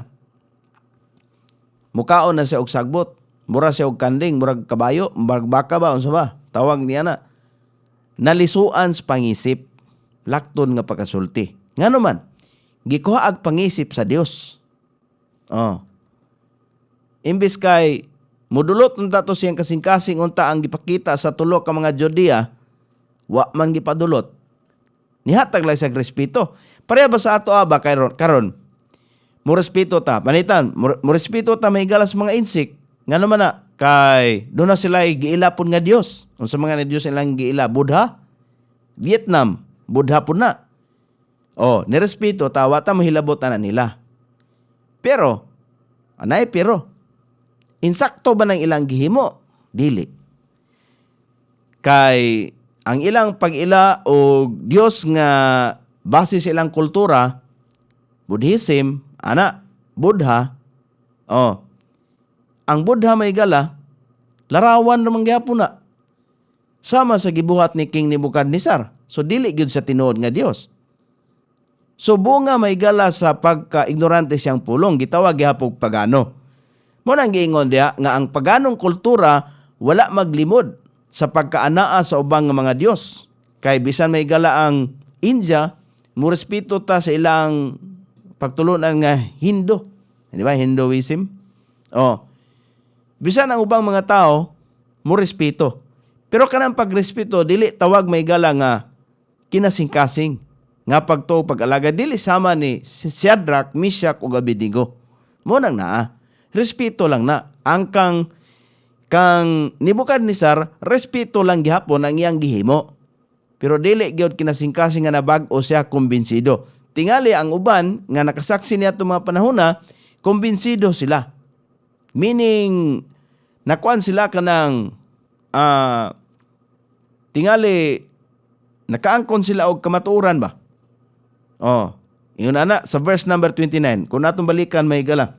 mukaon na siya og sagbot. Mura siya og kanding, murag kabayo, murag baka ba, unsa ba? Tawag niya na. Nalisuan sa pangisip, lakton nga pagkasulti. Nga naman, gikuha ag pangisip sa Dios. Imbis kay mudulot ng tato siyang kasing-kasing unta ang gipakita sa tulo ka mga Judea, wa man gipadulot. Nihatag lang sa respeto. Pareha ba sa ato ba karon? Mo respeto ta, panitan, mo respeto ta may galas mga insik. Nga naman na, kay doon na sila giilapon nga Dios. Unsa mga na Dios ilang giila? Buddha? Vietnam, Buddha po na. Nirespeto, tawa ta mahilabot na nila. Pero, insakto ba ng ilang gihimo? Dili. Kay, ang ilang pag-ila o Dios nga base sa ilang kultura, Buddhism, Buddha, ang Buddha may gala, larawan namang gyapon na. Sama sa gibuhat ni King Nebuchadnezzar. So, dili gyud sa tinuod nga Dios. So, bunga may gala sa pagka-ignorante siyang pulong, gitawag gihapog pagano. Mo nang giingon diha nga ang paganong kultura wala maglimod sa pagkaanaa sa ubang nga mga Dios. Kay bisan may gala ang India, mo respeto ta sa ilang pagtulunan nga Hindu. Di ba? Hinduism. Bisan ang ubang mga tao, mo respeto. Pero kanang pagrespeto, dili tawag may gala nga kinasing-kasing. Nga pagtuo pag-alaga, dili sama ni Shadrach, Meshach ug Abednego. Mo nang naa. Respeto lang na. Ang kang Nebuchadnezzar, respeto lang gihapon ang iyang gihimo. Pero dili gyud kinasing-kasing nga nabag-o siya kumbinsido. Tingali ang uban nga nakasaksi niya itong mga panahon na, kumbinsido sila. Meaning, nakuan sila kanang tingali, nakaangkon sila og kamatuoran ba? Yun ana, sa verse number 29. Kung natong balikan, may gala.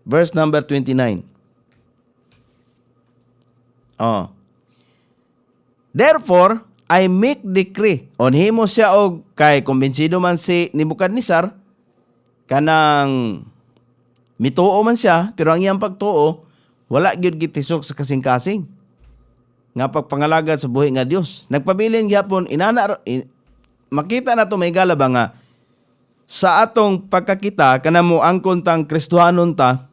Verse number 29. Therefore, I make decree. Himo siya og kay kumbinsido man si Nebuchadnezzar, kanang mituo man siya, pero ang iyang pagtuo, wala gyud gitisok sa kasing-kasing. Nga pagpangalagad sa buhi nga Dios. Nagpabilin gyapon makita na to may gala ba nga sa atong pagkakita kanamo angkon tang Kristohanon ta.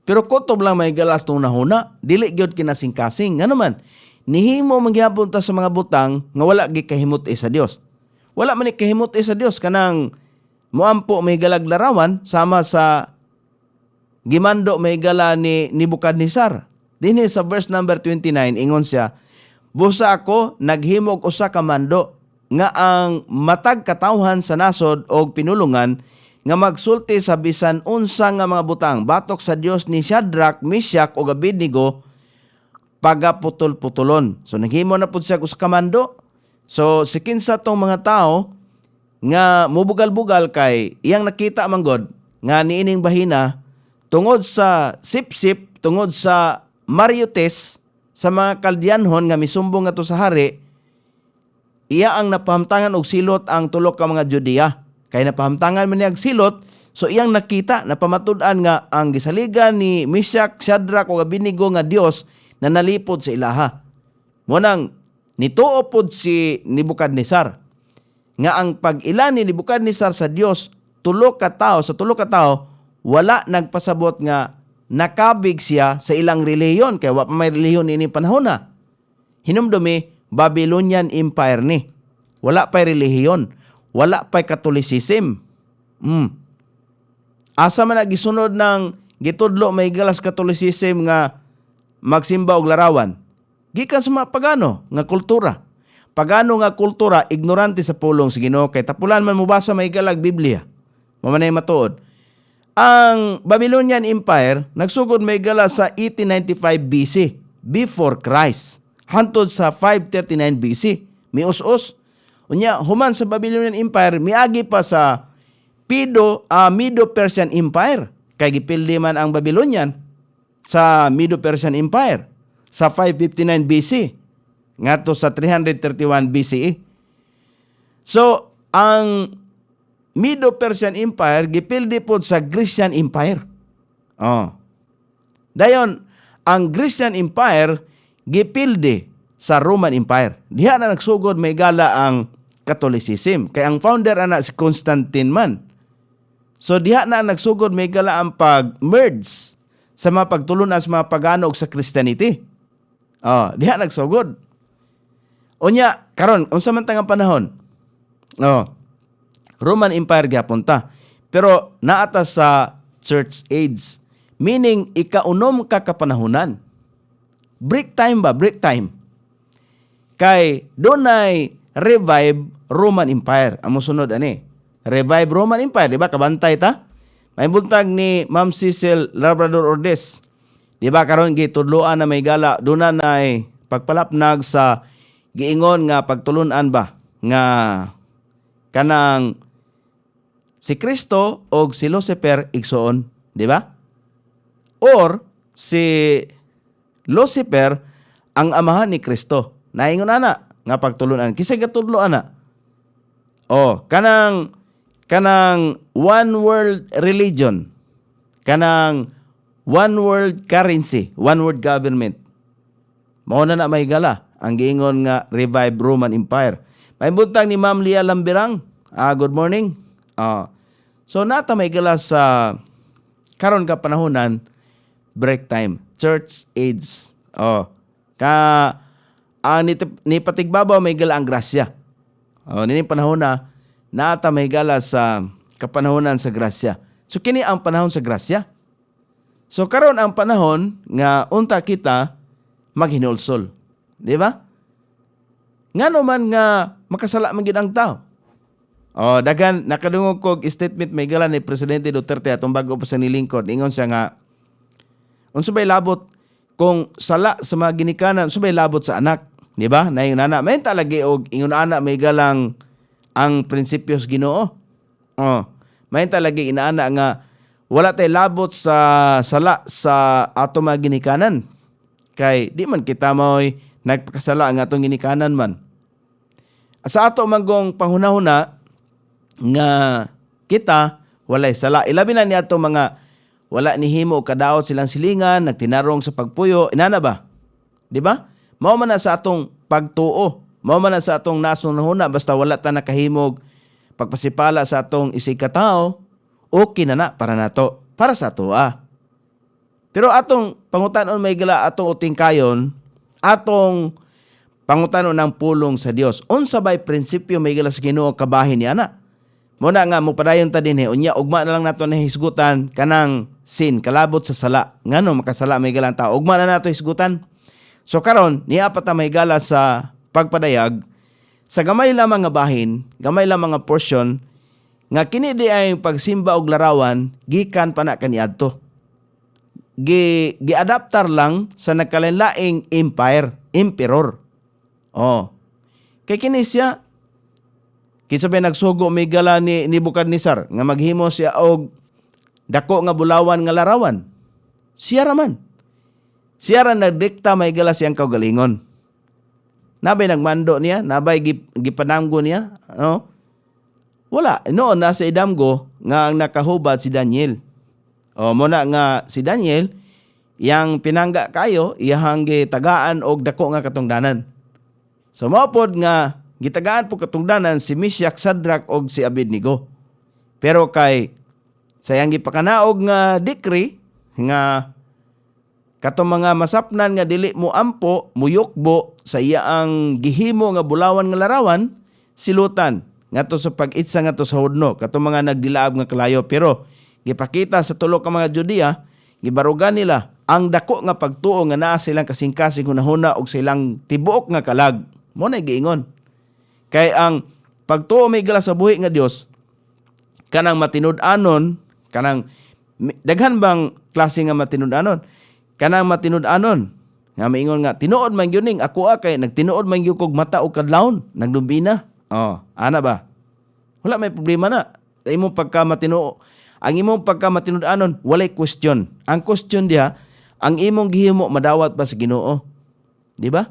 Pero kutob lang may galas tong nahuna, dili gyud kinasing-kasing. Nga naman, nihimo mangyapon ta sa mga butang nga wala gikahimot sa Dios. Wala man ikahimot sa Dios kanang muampo may galaglarawan sama sa gimando may gala ni Nebuchadnezzar. Dinhi sa verse number 29, ingon siya, busa ako naghimog usa ka mando nga ang matag katawhan sa nasod o pinulungan nga magsulti sa bisan unsa nga mga butang batok sa Dios ni Shadrach, Meshach ug Abednego pagaputol-putulon. So naghimo na pud siya usa ka mando. So si kinsa tong mga tao nga mubugal-bugal kay iyang nakita manggod nga niining bahina tungod sa sip-sip, tungod sa mariotes sa mga Kaldianhon nga misumbong nga to sa hari, iya ang napahamtangan og silot ang tulo ka mga Judea. Kay napahamtangan man niya og silot, so iyang nakita, napamatud-an nga ang gisaligan ni Meshach, Shadrach ug Abednego nga Dios na nalipod sa ilaha. Mo nang Nituo pod si Nebukadnesar nga ang pag-ila ni Nebukadnesar sa Dios tulo ka tawo wala nagpasabot nga nakabig siya sa ilang relihiyon kay wa pa may relihiyon ini panahon na. Hinumdumi Babylonian Empire ni. Wala pa'y relihiyon, wala pa'y Catholicism. Asa man gisunod ng gitudlo may galas Catholicism nga magsimba og larawan. Gikan sa mga pagano nga kultura. Pagano nga kultura ignorante sa pulong sa Ginoo kay tapulan man mobasa may galag Biblia. Mamanay matuod. Ang Babylonian Empire nagsugod may gala sa 1895 BC before Christ hantod sa 539 BC. Mius-us. Unya human sa Babylonian Empire miagi pa sa Medo-Persian Empire. Kay gipildi man ang Babylonian sa Medo-Persian Empire sa 559 BC ngadto sa 331 BCE. So, ang Medo-Persian Empire gipildi pod sa Grecian Empire. Dayon, ang Grecian Empire gipildi sa Roman Empire. Diha na nagsugod may gala ang Catholicism. Kay ang founder ana si Constantine man. So diha na nagsugod may gala ang pag-merge sa mga pagtulunan sa mga pagano ug sa Christianity. Diha nagsugod. Unya, karon unsa man tang panahon? Roman Empire gyapon ta. Pero naata sa Church Age. Meaning ikaunom ka kapanahunan. Break time ba? Break time. Kay dunay revive Roman Empire. Amo sunod ani. Revive Roman Empire, di ba? Kabantay ta. May buntag ni Ma'am Cecil Labrador Ordes. Di ba karon gitudloan na may gala duna nay pagpalapnag sa giingon nga pagtulunan ba nga kanang si Kristo og si Lucifer igsoon, di ba? Or si Lucifer ang amahan ni Kristo. Naingon ana nga pagtulunan. Kisay gatudlo ana. Kanang one world religion. Kanang one world currency, one world government. Mao na may gala ang giingon nga revive Roman Empire. May buntag ni Ma'am Lia Lambirang. Good morning. So nata may gala sa karon ka panahonan break time, church age. Ni patigbabaw may gala ang grasya. Nini panahon na nata may gala sa kapanahonan sa grasya. So kini ang panahon sa grasya. So karon ang panahon nga unta kita maghinulsol. Di ba? Ngano man nga makasala man gid ang tao. Dagan nakadungog kog statement may gala ni Presidente Duterte atong bago pa sa nilingkod. Ingon siya nga unsa bay labot kung sala sa mga ginikanan, unsa bay labot sa anak, di ba? Na yung nana may talagi og ingon ana may galang ang prinsipyos Ginoo. May talagi inaana nga wala tay labot sa sala sa ato mga ginikanan. Kay di man kita mao'y nagpakasala ang atong ginikanan man. Sa ato manggong panghunahuna nga kita walay sala. Ilabi na ni ato mga wala ni himo kadaot silang silingan, nagtinarong sa pagpuyo, inana ba? Di ba? Mao man na sa atong pagtuo. Mao man na sa atong nasunahuna basta wala ta nakahimog pagpasipala sa atong isig ka tao, okay na para nato, para sa atoa. Pero atong pangutanon may gala atong utingkayon, atong pangutanon ng pulong sa Dios. Unsa bay prinsipyo may gala sa Ginoo kabahin ni ana? Muna nga mupadayon ta dinhi unya ugma na lang nato na hisgutan kanang sin kalabot sa sala. Ngano makasala may galang tao? Ugma na nato hisgutan. So karon niya pa ta may gala sa pagpadayag sa gamay lamang nga bahin, gamay lamang nga portion nga kini di ay pagsimba og larawan gikan pa na kaniadto. Gi-adaptar lang sa nagkalain-laing emperor. Kay kini siya kinsa bay nagsugo may gala ni Nebukadnesar nga maghimo siya og dako nga bulawan nga larawan. Siya raman. Siya ra nagdikta may gala siyang kaugalingon. Nabay nagmando niya, nabay gipanamgo niya, wala. Noon nasa idamgo nga ang nakahubad si Daniel. Muna nga si Daniel yang pinangga kayo iyahang gitagaan og dako nga katungdanan. So maupod nga gitagaan po katungdanan si Meshach, Shadrach og si Abednego. Pero kay sayang gipakanaog nga decree nga katong mga masapnan nga dili mo ampo, muyukbo sa iyaang gihimo nga bulawan nga larawan, silutan ngadto sa pag-itsa ngadto sa hudno katong mga nagdilaab nga kalayo. Pero gipakita sa tulo ka mga Judea, gibarugan nila ang dako nga pagtuo nga naa silang kasing-kasing hunahuna og silang tibuok nga kalag. Mo na giingon. Kay ang pagtuo may gala sa buhi nga Dios, kanang matinud-anon, kanang daghan bang klase nga matinud-anon? Kanang matinud-anon nga maingon nga tinuod man gyud ning ako kay nagtinuod man gyud kog mata o kadlawon, nagdubina. Ana ba? Wala may problema na. Sa imong pagkamatinuo, ang imong pagkamatinud-anon walay question. Ang question diha, ang imong gihimo madawat ba sa Ginoo? Di ba?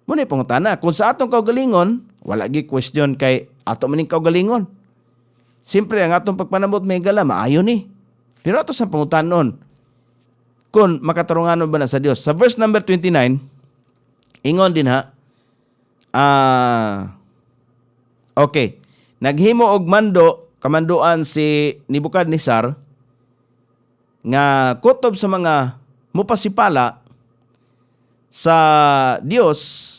Muna pangutana, kung sa atong kaugalingon, wala gi question kay ato maning kaugalingon. Siyempre, ang atong pagpanabot may gala, maayo ni. Pero ato sa pangutanon, kung makatarunganon ba na sa Dios. Sa verse number 29, ingon din ha, okay, naghimo og mando, kamanduan si Nebuchadnezzar, nga kutob sa mga mupasipala sa Dios,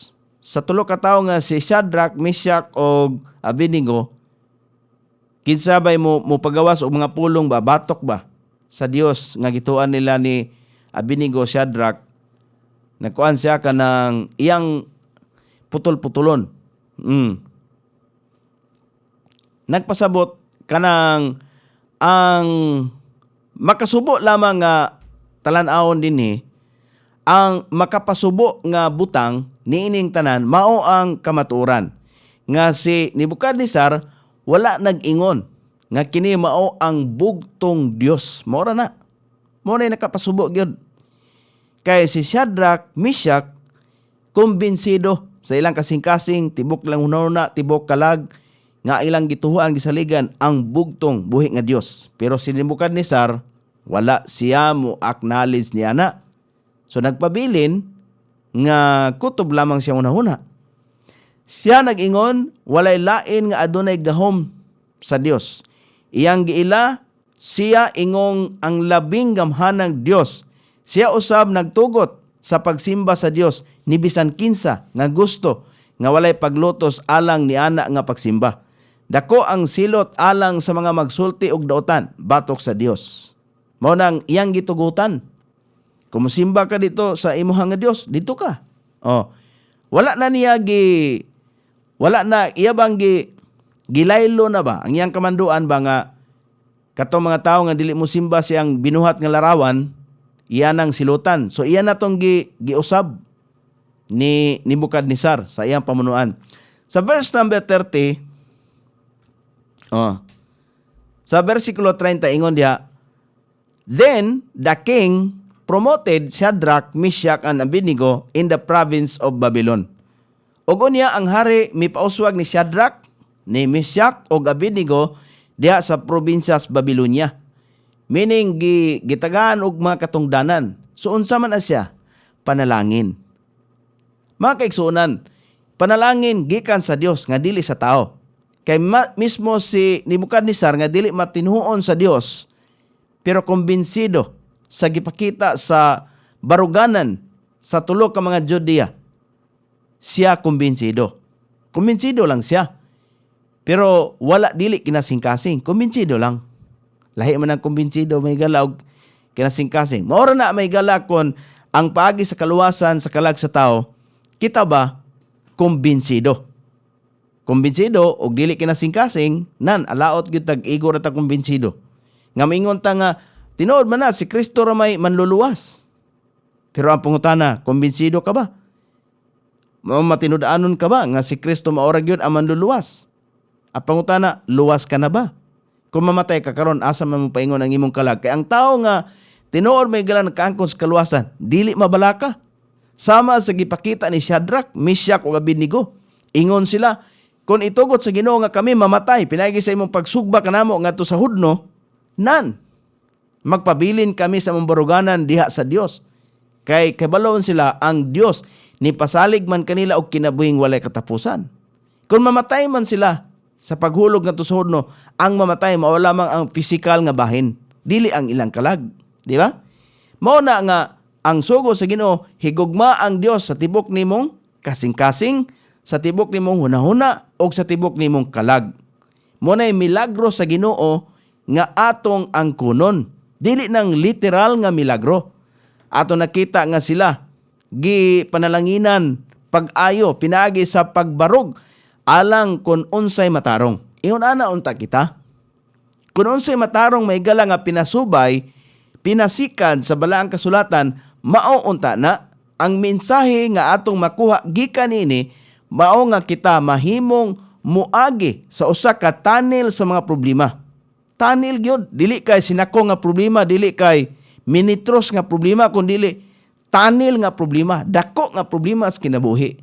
sa tulo ka tawo nga si Shadrach, Meshach og Abednego, kinsabay mo pagawas og mga pulong ba, batok ba sa Dios nga gituan nila ni Abednego, Shadrach, nagkuan siya ka ng iyang putol-putulon. Nagpasabot kanang ang makasubo lamang nga talan-awon dinhi, ang makapasubo nga butang niining tanan mao ang kamatuoran nga si Nebuchadnezzar wala nag-ingon nga kini mao ang bugtong Dios. Mao ra na. Mao na nakapasubo gyud. Kay si Shadrach, Meshach kumbinsido sa ilang kasing-kasing tibok lang hunahuna, tibok kalag nga ilang gituhuan gisaligan ang bugtong buhi nga Dios. Pero si Nebuchadnezzar wala siya mo acknowledge niya na. So nagpabilin nga kutob lamang siya hunahuna. Siya nag-ingon walay lain nga adunay gahom sa Dios. Iyang giila siya ingong ang labing gamhanang Dios. Siya usab nagtugot sa pagsimba sa Dios ni bisan kinsa nga gusto nga walay paglutos alang ni ana nga pagsimba. Dako ang silot alang sa mga magsulti og daotan batok sa Dios. Mao nang iyang gitugutan. Kumusimba ka dito sa imuhang nga Dios, dito ka. Wala na niya wala na iya bang gilaylo na ba ang iyang kamanduan ba nga katong mga tao nga dili mo simba siyang binuhat nga larawan, iya nang silutan. So iya na tong giusab ni Nebuchadnezzar sa iyang pamunuan. Sa verse number 30, sa versikulo 30 ingon diha, then the king promoted Shadrach, Meshach, and Abednego in the province of Babylon. Og unya ang hari mipauswag ni Shadrach, ni Meshach og Abednego diha sa probinsya Babylonia. Meaning gitagaan og mga katungdanan. So unsa man na siya? Panalangin. Mga kaigsuonan, panalangin gikan sa Dios nga dili sa tao. Kay mismo si Nebuchadnezzar nga dili matinhuon sa Dios, pero kumbinsido sa gipakita sa baruganan sa tulo ka mga Judea. Siya kumbinsido. Kumbinsido lang siya. Pero wala dili kinasingkasing. Kumbinsido lang. Lahi man ang kumbinsido, may gala og kinasingkasing. Maura na may gala kon ang paagi sa kaluwasan sa kalag sa tao, kita ba kumbinsido. Kumbinsido og dili kinasingkasing, nan alaot gyud tag igo ra ta kumbinsido. Nga mingon ta nga tinuod man na si Kristo ra may manluluwas. Pero ang pangutana, kumbinsido ka ba? Matinud-anon ka ba nga si Kristo maora gyud ang manluluwas? Ang pangutana, luwas ka na ba? Kung mamatay ka karon, asa man mo paingon ang imong kalag? Kay ang tao nga tinuod may galan kaangkon sa kaluwasan, dili mabalaka. Sama sa gipakita ni Shadrach, Meshach ug Abednego. Ingon sila, kung itugot sa Ginoo nga kami mamatay, pinagi sa imong pagsugba kanamo ngadto sa hudno, nan magpabilin kami sa mambaruganan diha sa Dios. Kay kabalon sila ang Dios ni pasalig man kanila og kinabuhing walay katapusan. Kung mamatay man sila sa paghulog nga tusod no, ang mamatay mao lamang ang physical nga bahin, dili ang ilang kalag, di ba? Mao na nga ang sugo sa Ginoo, higugma ang Dios sa tibok nimong kasing-kasing, sa tibok nimong hunahuna o sa tibok nimong kalag. Mo na'y milagro sa Ginoo nga atong angkunon, dili nang literal nga milagro. Ato nakita nga sila gi panalanginan pag-ayo pinaagi sa pagbarog alang kun unsay matarong. Ingon ana unta kita. Kun unsay matarong may gala nga pinasubay, pinasikan sa balaang kasulatan, mao unta na ang mensahe nga atong makuha gikan ini, mao nga kita mahimong muagi sa usa ka tunnel sa mga problema. Tunnel gyud, dili kay sinako nga problema, dili kay minitros nga problema, kundi tunnel nga problema, dako nga problema sa kinabuhi.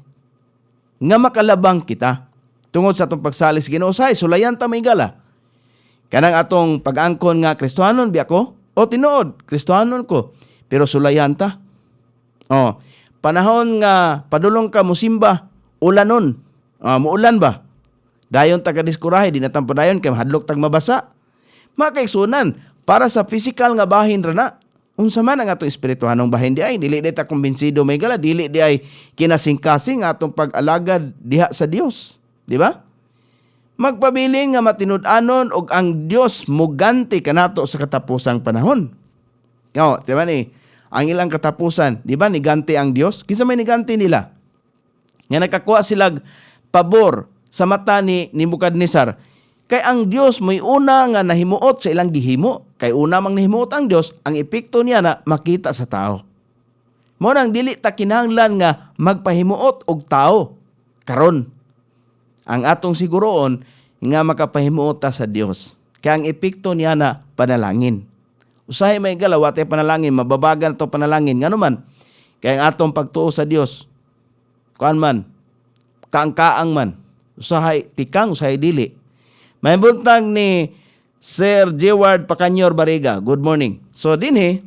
Nga makalabang kita tungod sa atong pagsalis Ginoo, say sulayan ta may gala. Kanang atong pag-angkon nga Kristiyanon bi ako, o tinuod Kristiyanon ko, pero sulayan ta. Panahon nga padulong ka musimba, ulanon. Muulan ba? Dayon taga diskurahe, di natang padayon kay hadlok tag mabasa. Makaigsunan para sa physical nga bahin ra na. Unsa man ang atong espirituhanong bahin di ay dili ta kumbinsido may gala, dili di ay kinasing-kasing atong pag-alagad diha sa Dios. Di ba? Magpabilin nga matinud-anon og ang Dios muganti kanato sa katapusang panahon. Di ba ni? Ang ilang katapusan, di ba niganti ang Dios? Kinsa may niganti nila? Nga nakakuha silag pabor sa mata ni Nebukadnezar. Kay ang Dios mo'y una nga nahimuot sa ilang gihimo. Kay una mang nahimuot ang Dios, ang epekto niya na makita sa tao. Mo nang dili ta kinahanglan nga magpahimuot og tao karon. Ang atong siguroon nga makapahimuot ta sa Dios. Kaya ang epekto niya na panalangin. Usahay may galaw at panalangin, mababagan to panalangin. Nga naman, kaya ang atong pagtuo sa Dios, kuan man, kaang-kaang man, usahay tikang, usahay dili. May buntag ni Sir Jeward Pacanyor Bariga. Good morning. So dinhi,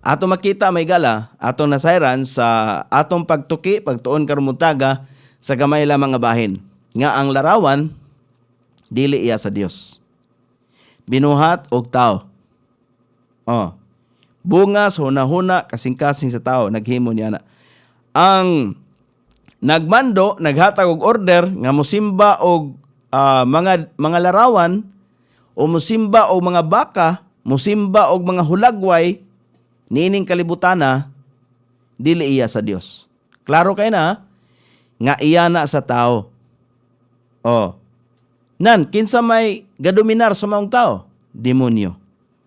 ato makita may gala, atong nasayran sa atong pagtuki, pagtuon karumutaga sa gamay lamang nga bahin. Nga ang larawan, dili iya sa Dios. Binuhat og tao. Bungas, hunahuna, kasing-kasing sa tao, naghimo niya na. Ang nagmando, naghatag og order nga musimba og mga larawan o musimba og mga baka, musimba og mga hulagway, niining kalibutana, dili iya sa Dios. Klaro kay na, nga iya na sa tao. Nan, kinsa may gadominar sa maong tao? Demonyo.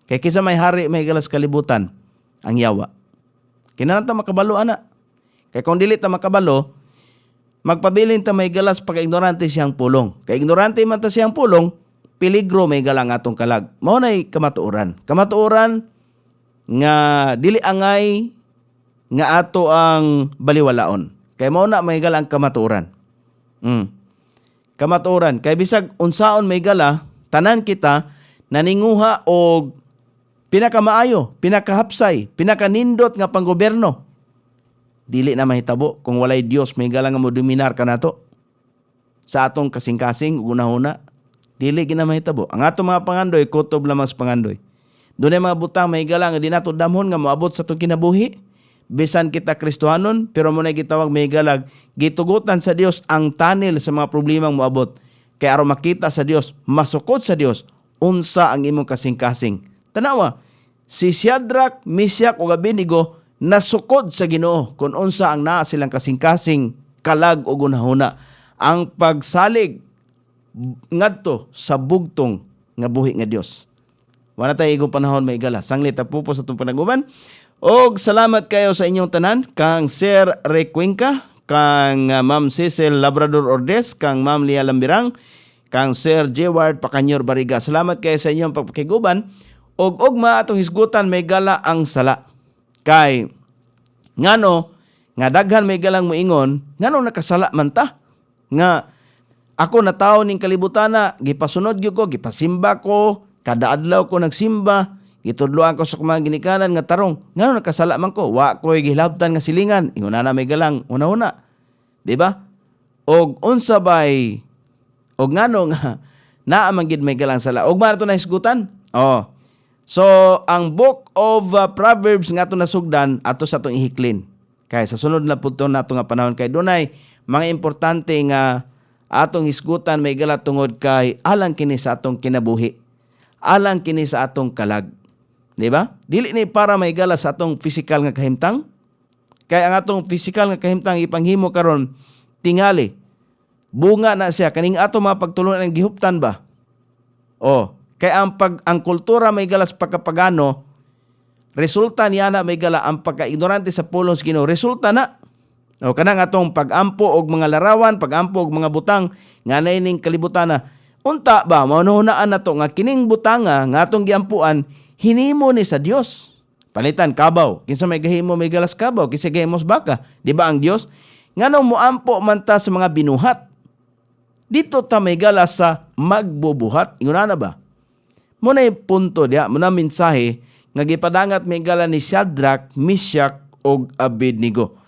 Kay kinsa may hari, may galas kalibutan? Ang yawa. Kinahanglan ta makabalo, ana. Kay kung dili ta makabalo, magpabilin ta may galas pag ignorante siyang pulong. Kay ignorante man ta siyang pulong, peligro may galang atong kalag. Mao nay kamatuoran. Kamatuoran nga dili angay nga ato ang baliwalaon. Kay mao na may galang kamatuoran. Kamatuoran. Kay bisag unsaon may gala, tanan kita naninguha og pinakamaayo, pinakahapsay, pinakanindot nga panggobyerno. Dili na mahitabo kung walay Dios may gala nga modominar kanato. Sa atong kasing-kasing una-una, dili gina mahitabo. Ang atong mga pangandoy kutob lamang sa pangandoy. Dunay mga butang may gala nga di nato damhon nga moabot sa atong kinabuhi. Bisan kita Kristohanon, pero mo na gitawag may galag, gitugutan sa Dios ang tunnel sa mga problemang moabot. Kaya aron makita sa Dios, masukod sa Dios, unsa ang imong kasing-kasing. Tanawa, si Shadrach, Meshach ug Abednego nasukod sa Ginoo kung unsa ang naa silang kasing-kasing kalag o gunahuna. Ang pagsalig ngadto sa bugtong nga buhi nga Dios. Wala tayo igong panahon may gala. Sanglit at pupos atong panaguban. Og salamat kayo sa inyong tanan, kang Sir Ray Cuenca, kang Ma'am Cecil Labrador Ordes, kang Ma'am Lia Lambirang, kang Sir Jeward Pacanyor Bariga. Salamat kayo sa inyong pagpakiguban. Og ugma atong hisgutan may gala ang sala. Kay ngano nga daghan may galang moingon, ngano nakasala man ta? Nga ako na tao ning kalibutana, gipasunod gyud ko, gipasimba ko, kada adlaw ko nagsimba, Gitudloan ko sa mga ginikanan nga tarong. Ngano nakasala man ko? Wa ko'y gihilabtan nga silingan. Inguna na may galang una-una. Di ba? Og unsa bay og ngano nga naa man gid may galang sala. Og marato na hisgutan. Oh. So ang book of Proverbs nga ato nasugdan ato sa atong ihiklin. Kay sa sunod na punto nato nga panahon kay dunay mga importante nga atong hisgutan may gala tungod kay alang kini sa atong kinabuhi. Alang kini sa atong kalag. Di ba? Dili ni para may gala sa atong physical nga kahimtang. Kay ang atong physical nga kahimtang ipanghimo karon tingali. Bunga na siya kaning ato mga pagtulungan ang gihuptan ba? Oh, kay ang kultura may galas pagkapagano, resulta niya na may gala ang pagka-ignorante sa pulong sa Ginoo. Resulta na. O kanang atong pag-ampo og mga larawan, pag-ampo og mga butang nga ning kalibutan na. Unta ba maunahunaan nato nga kining butanga nga atong giampuan hinimo ni sa Dios. Palitan kabaw. Kinsa may gahimo may galas kabaw, kinsa gahimos baka, di ba ang Dios? Ngano moampo man ta sa mga binuhat. Dito ta may galas sa magbubuhat. Inguna na ba? Muna yung punto diya, muna mensahe nga gipadangat may gala ni Shadrach, Meshach og Abednego.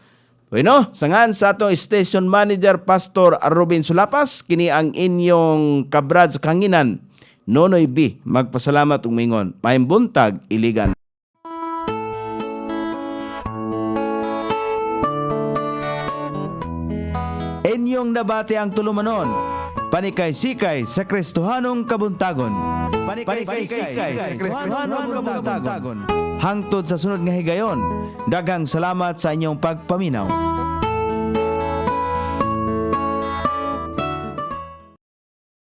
Bueno, sangan sa atong station manager Pastor Ruben Sulapas, kini ang inyong kabrad sa kanginan, Nonoy B. Magpasalamat ug mingon. Maayong buntag, Iligan. Inyong nabati ang tulumanon. Panikay-sikay sa Kristohanong kabuntagon. Panikay-sikay sa Kristohanong kabuntagon. Hangtod sa sunod nga higayon, daghang salamat sa inyong pagpaminaw.